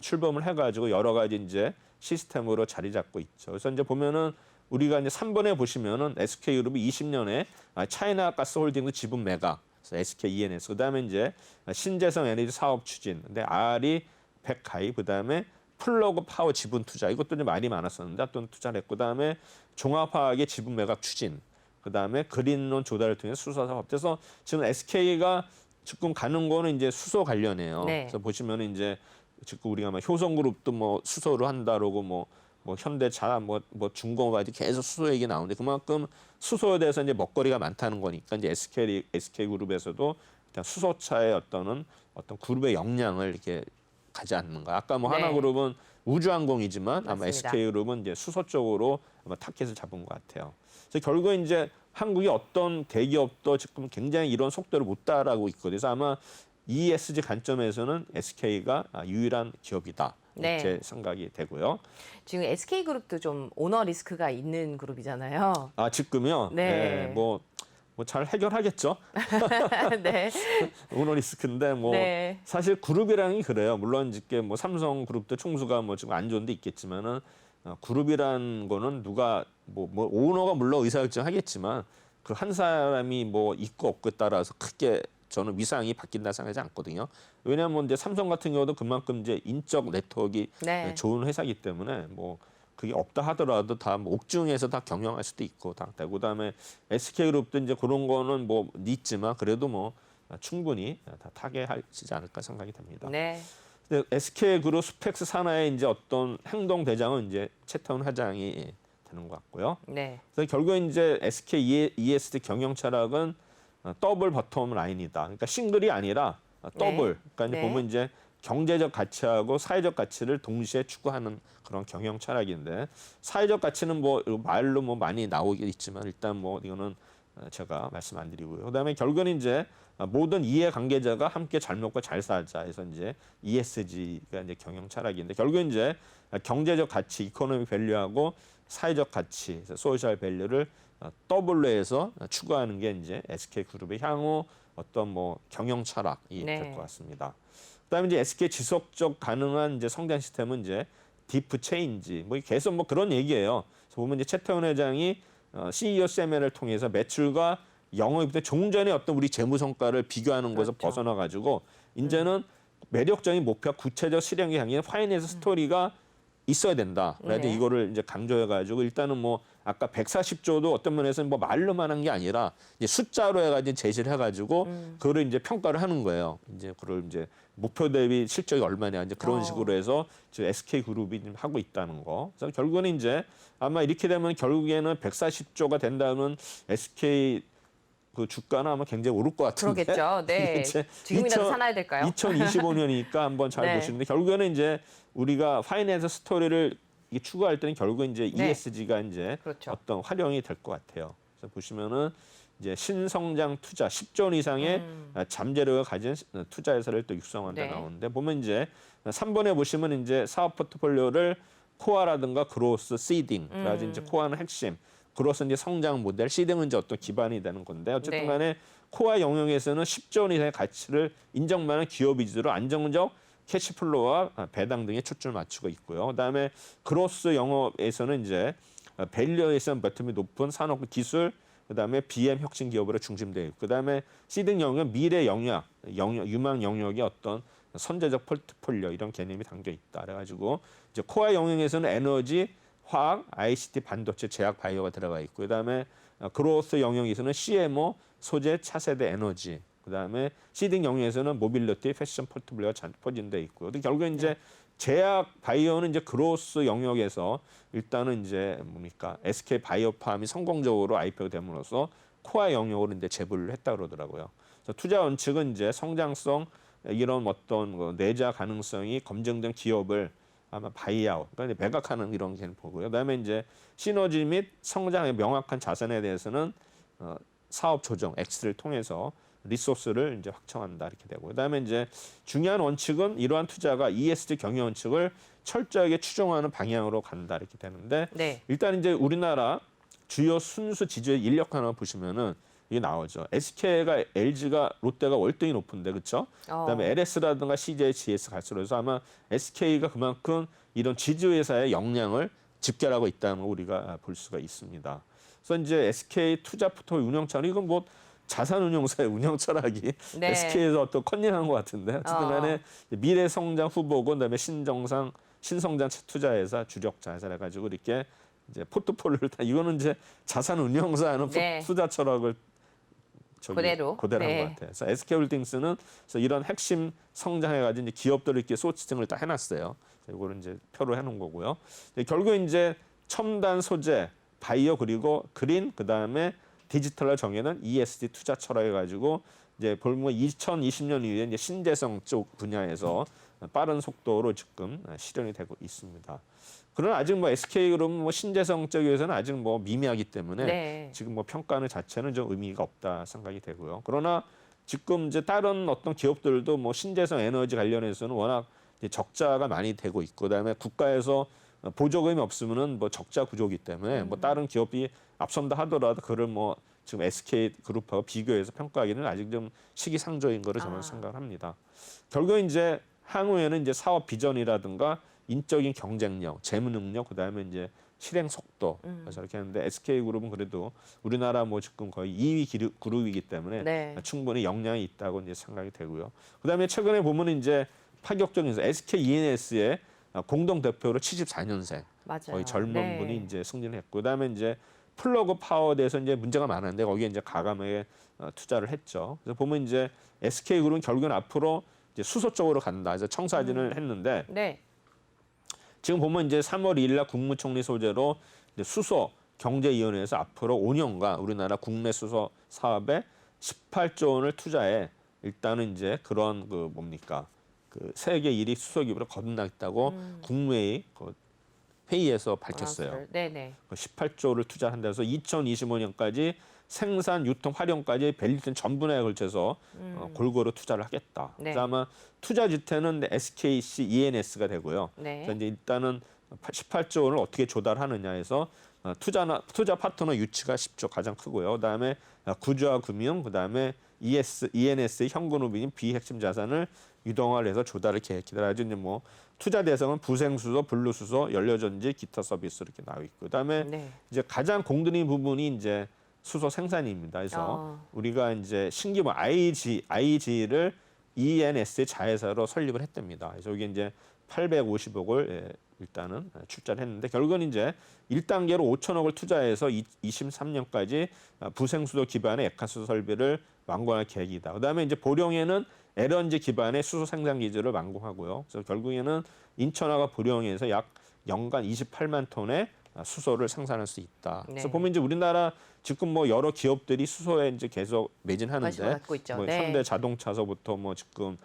출범을 해가지고 여러 가지 이제 시스템으로 자리 잡고 있죠. 그래서 이제 보면은 우리가 이제 3번에 보시면은 SK그룹이 20년에 차이나 가스홀딩스 지분 매각, 그래서 SK E&S, 그다음에 이제 신재생 에너지 사업 추진, 근데 R이 백하이, 그다음에 플러그 파워 지분 투자, 이것도 좀 말이 많았었는데 또 투자를 했고, 그다음에 종합화학의 지분 매각 추진, 그다음에 그린론 조달을 통해 수소 사업. 그래서 지금 SK가 지금 가는 거는 이제 수소 관련해요. 네. 그래서 보시면은 이제 지금 우리가 막 효성그룹도 뭐 수소로 한다라고 뭐 현대차 뭐 중공업까지 계속 수소 얘기 나오는데 그만큼 수소에 대해서 이제 먹거리가 많다는 거니까 이제 SK 그룹에서도 일단 수소차의 어떤 그룹의 역량을 이렇게 가지 않는가. 아까 뭐 네. 하나그룹은 우주항공이지만 아마 맞습니다. SK그룹은 이제 수소 쪽으로 아마 타켓을 잡은 것 같아요. 그래서 결국에 이제 한국의 어떤 대기업도 지금 굉장히 이런 속도를 못 따라가고 있거든요. 그래서 아마 ESG 관점에서는 SK가 유일한 기업이다. 네. 제 생각이 되고요. 지금 SK그룹도 좀 오너 리스크가 있는 그룹이잖아요. 지금요. 네. 뭐 잘 해결하겠죠. 네. 오너 리스크인데 뭐 네. 사실 그룹이라는 게 그래요. 물론 이게 뭐 삼성그룹도 총수가 뭐 지금 안 좋은 데 있겠지만은 그룹이란 거는 누가 뭐 오너가 물론 의사결정하겠지만 그 한 사람이 뭐 있고 없고에 따라서 크게 저는 위상이 바뀐다 생각하지 않거든요. 왜냐하면 이제 삼성 같은 경우도 그만큼 이제 인적 네트워크가 네. 좋은 회사이기 때문에 뭐 그게 없다 하더라도 다 뭐 옥중에서 다 경영할 수도 있고 다 되고 그다음에 SK그룹도 이제 그런 거는 뭐 있지만 그래도 뭐 충분히 다 타개하시지 않을까 생각이 됩니다. 네. 근데 SK그룹 스펙스 산하의 이제 어떤 행동 대장은 이제 최태원 회장이 되는 것 같고요. 네. 그래서 결국에 이제 SK ESG 경영 철학은 더블 버텀 라인이다. 그러니까 싱글이 아니라 더블. 그러니까 이제 네. 보면 이제 경제적 가치하고 사회적 가치를 동시에 추구하는 그런 경영 철학인데 사회적 가치는 뭐 말로 뭐 많이 나오긴 있지만 일단 뭐 이거는 제가 말씀 안 드리고요. 그다음에 결국은 이제 모든 이해 관계자가 함께 잘 먹고 잘 살자 해서 이제 ESG가 이제 경영 철학인데 결국은 이제 경제적 가치, 이코노미 밸류하고 사회적 가치, 소셜 밸류를 더블로 해서 추구하는 게 이제 SK그룹의 향후 어떤 뭐 경영 철학이 네. 될 것 같습니다. 그다음에 이제 SK 지속적 가능한 이제 성장 시스템은 이제 디프 체인지 뭐 계속 뭐 그런 얘기예요. 그래서 보면 이제 최태원 회장이 CEO 세미나를 통해서 매출과 영업이익 때 종전의 어떤 우리 재무 성과를 비교하는 것에서 그렇죠. 벗어나 가지고 이제는 매력적인 목표, 구체적 실행에 향해 파이낸스 스토리가 있어야 된다. 그래서 네. 이거를 이제 강조해가지고 일단은 뭐 아까 140조도 어떤 면에서는 뭐 말로만 한 게 아니라 이제 숫자로 해가지고 제시를 해가지고 그거를 이제 평가를 하는 거예요. 이제 그걸 이제 목표 대비 실적이 얼마냐 이제 그런 식으로 해서 지금 SK 그룹이 지금 하고 있다는 거. 그래서 결국에는 이제 아마 이렇게 되면 결국에는 140조가 된다면 SK 그 주가는 아마 굉장히 오를 것 같은데. 그러겠죠. 네. 이제 지금이라도 사놔야 될까요? 2025년이니까 한번 잘 네. 보시는데 결국에는 이제 우리가 파이낸스 스토리를 이게 추구할 때는 결국은 이제 네. ESG가 이제 그렇죠. 어떤 활용이 될 것 같아요. 그래서 보시면은 이제 신성장 투자 10조 원 이상의 잠재력을 가진 투자 회사를 또 육성한다 네. 나오는데 보면 이제 3번에 보시면 이제 사업 포트폴리오를 코어라든가 그로스, 시딩, 그래서 이제 코어는 핵심, 그로스 이제 성장 모델, 시딩은 이제 어떤 기반이 되는 건데 어쨌든 네. 간에 코어 영역에서는 10조 원 이상의 가치를 인정받는 기업 위주로 안정적 캐시플로우와 배당 등에 초점을 맞추고 있고요. 그다음에 그로스 영업에서는 이제 밸류에이션 버텀이 높은 산업 기술, 그다음에 BM 혁신 기업으로 중심되어 있고, 그다음에 시딩 영역은 미래 영역, 유망 영역의 어떤 선제적 포트폴리오 이런 개념이 담겨 있다. 그래가지고 이제 코어 영역에서는 에너지, 화학, ICT, 반도체, 제약, 바이오가 들어가 있고, 그다음에 그로스 영역에서는 CMO, 소재, 차세대 에너지, 그다음에 시딩 영역에서는 모빌리티, 패션 포트폴리오가 포진돼 있고, 근데 결국 이제 제약, 바이오는 이제 그로스 영역에서 일단은 이제 뭡니까 SK 바이오팜이 성공적으로 IPO가 됨으로써 코어 영역으로 이제 재분을 했다 그러더라고요. 그래서 투자 원칙은 이제 성장성 이런 어떤 내자 가능성이 검증된 기업을 아마 바이아웃, 그러니까 매각하는 이런 게 보고요. 그다음에 이제 시너지 및 성장의 명확한 자산에 대해서는 사업 조정, 엑스를 통해서 리소스를 이제 확충한다 이렇게 되고, 그다음에 이제 중요한 원칙은 이러한 투자가 ESG 경영 원칙을 철저하게 추종하는 방향으로 간다 이렇게 되는데, 네. 일단 이제 우리나라 주요 순수 지주의 인력 하나 보시면은 이게 나오죠. SK가, LG가, 롯데가 월등히 높은데, 그렇죠? 그다음에 LS라든가 CJ, GS 갈수록 해서 아마 SK가 그만큼 이런 지주 회사의 역량을 집결하고 있다는 걸 우리가 볼 수가 있습니다. 그래서 이제 SK 투자 포트폴리오 운영 차원, 이건 뭐 자산운용사의 운영 철학이 네. SK에서 또 컨닝한 것 같은데, 어쨌든 간에 미래 성장 후보고, 그다음에 신성장 투자회사 주력자 회사를 가지고 이렇게 이제 포트폴리오를 다, 이거는 이제 자산운용사는 네. 투자 철학을 그대로. 한 것 같아요. 그래서 SK홀딩스는 그래서 이런 핵심 성장해가지고 이제 기업들을 이렇게 소치팅을 다 해놨어요. 이거를 이제 표로 해놓은 거고요. 결국 이제 첨단 소재, 바이오 그리고 그린, 그 다음에 디지털을 정의는 ESG 투자 철학해가지고 이제 보면 2020년 이후에 이제 신재생 쪽 분야에서 빠른 속도로 지금 실현이 되고 있습니다. 그러나 아직 뭐 SK그룹 뭐 신재생 쪽에서는 아직 뭐 미미하기 때문에 네. 지금 뭐 평가는 자체는 좀 의미가 없다 생각이 되고요. 그러나 지금 이제 다른 어떤 기업들도 뭐 신재생 에너지 관련해서는 워낙 이제 적자가 많이 되고 있고, 그다음에 국가에서 보조금이 없으면은 뭐 적자 구조이기 때문에 뭐 다른 기업이 앞선다 하더라도 그를 뭐 지금 SK 그룹하고 비교해서 평가하기는 아직 좀 시기상조인 거를 저는 생각을 합니다. 결국 이제 향후에는 이제 사업 비전이라든가 인적인 경쟁력, 재무 능력, 그다음에 이제 실행 속도, 그래서 이렇게 하는데 SK 그룹은 그래도 우리나라 뭐 지금 거의 2위 그룹이기 때문에 네. 충분히 역량이 있다고 이제 생각이 되고요. 그다음에 최근에 보면 이제 파격적인 SK E&S의 공동 대표로 74년생, 맞아요. 거의 젊은 네. 분이 이제 승진을 했고, 그다음에 이제 플러그 파워에 대해서 이제 문제가 많았는데 거기에 이제 가감하게 투자를 했죠. 그래서 보면 이제 SK 그룹은 결국은 앞으로 이제 수소 쪽으로 간다. 그래서 청사진을 했는데, 네. 지금 보면 이제 3월 2일 날 국무총리 소재로 이제 수소 경제위원회에서 앞으로 5년간 우리나라 국내 수소 사업에 18조 원을 투자해 일단은 이제 그런 그 뭡니까 그 세계 1위 수소 기업으로 거듭나겠다고 국무회의 그 회의에서 밝혔어요. 네네. 18조를 투자한다 해서 2025년까지 생산, 유통, 활용까지 밸류체인 전분야에 걸쳐서 골고루 투자를 하겠다. 네. 그래서 아마 투자 주체는 SKC E&S가 되고요. 네. 그래서 이제 일단은 18조 원을 어떻게 조달하느냐 해서 투자 파트너 유치가 10조 가장 크고요. 그다음에 구조화 금융, 그다음에 E&S의 현금흐름인 비핵심 자산을 유동화를 해서 조달을 계획이다. 그래서 이제 뭐 투자 대상은 부생수소, 분류수소, 연료전지, 기타 서비스 이렇게 나와 있고, 그다음에 네. 이제 가장 공들인 부분이 이제 수소 생산입니다. 그래서 우리가 이제 신규 IG를 E&S의 자회사로 설립을 했답니다. 그래서 이게 이제 850억을 일단은 출자를 했는데 결국은 이제 1단계로 5천억을 투자해서 23년까지 부생수도 기반의 액화수소 설비를 완공할 계획이다. 그다음에 이제 보령에는 LNG 기반의 수소 생산 기지를 완공하고요. 그래서 결국에는 인천화가 보령에서 약 연간 28만 톤의 수소를 생산할 수 있다. 그래서 보면 이제 우리나라 지금 뭐 여러 기업들이 수소에 이제 계속 매진하는데 관심을 갖고 있죠. 뭐 네. 현대 자동차서부터 뭐 지금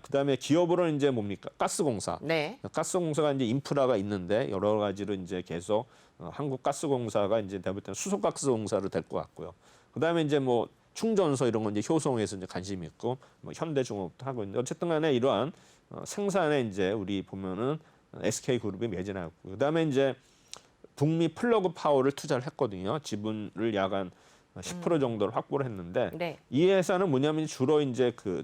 그다음에 기업으로는 이제 뭡니까? 가스공사. 네. 가스공사가 이제 인프라가 있는데 여러 가지로 이제 계속 한국가스공사가 이제 내가 볼 때는 수소가스공사로 될 것 같고요. 그다음에 이제 뭐 충전소 이런 건 이제 효성에서 이제 관심이 있고 뭐 현대중공업도 하고 있는데 어쨌든간에 이러한 생산에 이제 우리 보면은 SK그룹이 매진하고 그다음에 이제 북미 플러그 파워를 투자를 했거든요. 지분을 약 한 10% 정도를 확보를 했는데 네. 이 회사는 뭐냐면 주로 이제 그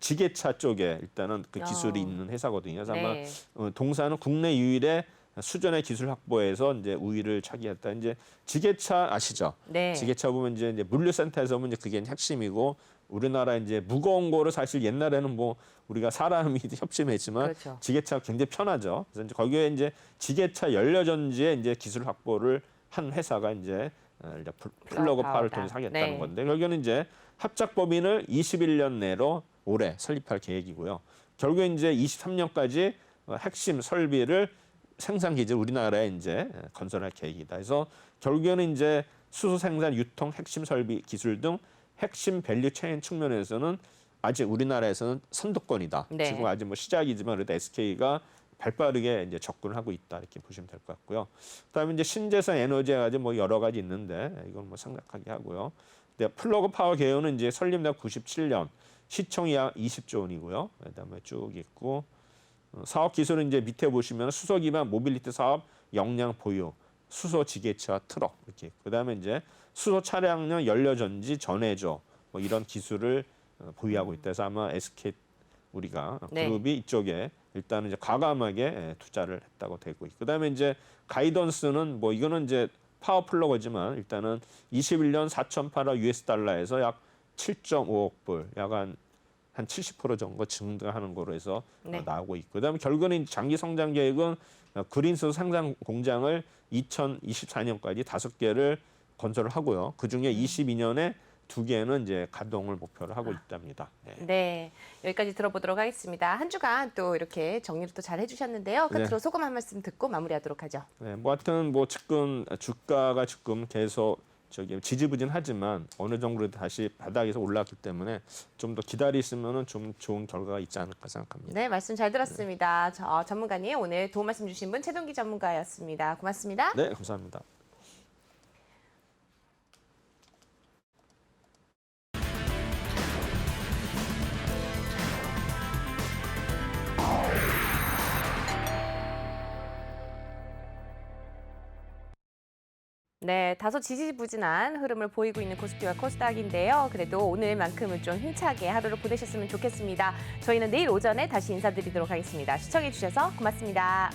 지게차 쪽에 일단은 그 기술이 있는 회사거든요. 그래서 아마 네. 동사는 국내 유일의 수준의 기술 확보에서 이제 우위를 차지했다. 이제 지게차 아시죠? 네. 지게차 보면 이제 물류센터에서 보면 이제 그게 핵심이고 우리나라 이제 무거운 거를 사실 옛날에는 뭐 우리가 사람이 협심했지만 그렇죠. 지게차가 굉장히 편하죠. 그래서 이제 거기에 이제 지게차 연료전지에 이제 기술 확보를 한 회사가 이제 플러그 파워를 파워다. 통해서 하겠다는 네. 건데 결국에는 이제 합작 법인을 21년 내로 올해 설립할 계획이고요. 결국에 이제 23년까지 핵심 설비를 생산 기지를 우리나라에 이제 건설할 계획이다. 그래서 결국에는 이제 수소 생산, 유통, 핵심 설비 기술 등 핵심 밸류 체인 측면에서는 아직 우리나라에서는 선두권이다. 네. 지금 아직 뭐 시작이지만 그래도 SK가 발빠르게 이제 접근을 하고 있다 이렇게 보시면 될 것 같고요. 그다음에 이제 신재생 에너지가 아직 뭐 여러 가지 있는데 이건 뭐 생략하게 하고요. 근데 플러그 파워 개요는 이제 설립된 97년 시총이 약 20조 원이고요. 그다음에 쭉 있고 사업 기술은 이제 밑에 보시면 수소 기반 모빌리티 사업 역량 보유, 수소 지게차 트럭 이렇게. 그다음에 이제 수소 차량용 연료 전지 전해조 뭐 이런 기술을 보유하고 있다. 그래서 아마 SK 우리가 네. 그룹이 이쪽에 일단은 이제 과감하게 투자를 했다고 되고 있고. 그다음에 이제 가이던스는 뭐 이거는 이제 파워 플러그지만 일단은 21년 4,800 US 달러에서 약 7.5억 불, 약간 한 70% 정도 증가하는 거로 해서 네. 나오고 있고. 그다음에 결국에는 장기 성장 계획은 그린수소 생산 공장을 2024년까지 5개를 건설을 하고요. 그중에 22년에 2개는 이제 가동을 목표로 하고 있답니다. 네. 네, 여기까지 들어보도록 하겠습니다. 한 주간 또 이렇게 정리를 또 잘 해주셨는데요. 끝으로 네. 소감 한 말씀 듣고 마무리하도록 하죠. 네, 뭐 하여튼 뭐 지금 주가가 지금 계속 지지부진하지만 어느 정도 다시 바닥에서 올랐기 때문에 좀 더 기다리시면은 좀 좋은 결과가 있지 않을까 생각합니다. 네, 말씀 잘 들었습니다. 전문가님 오늘 도움 말씀 주신 분 최동기 전문가였습니다. 고맙습니다. 네, 감사합니다. 네, 다소 지지부진한 흐름을 보이고 있는 코스피와 코스닥인데요. 그래도 오늘만큼은 좀 힘차게 하루를 보내셨으면 좋겠습니다. 저희는 내일 오전에 다시 인사드리도록 하겠습니다. 시청해주셔서 고맙습니다.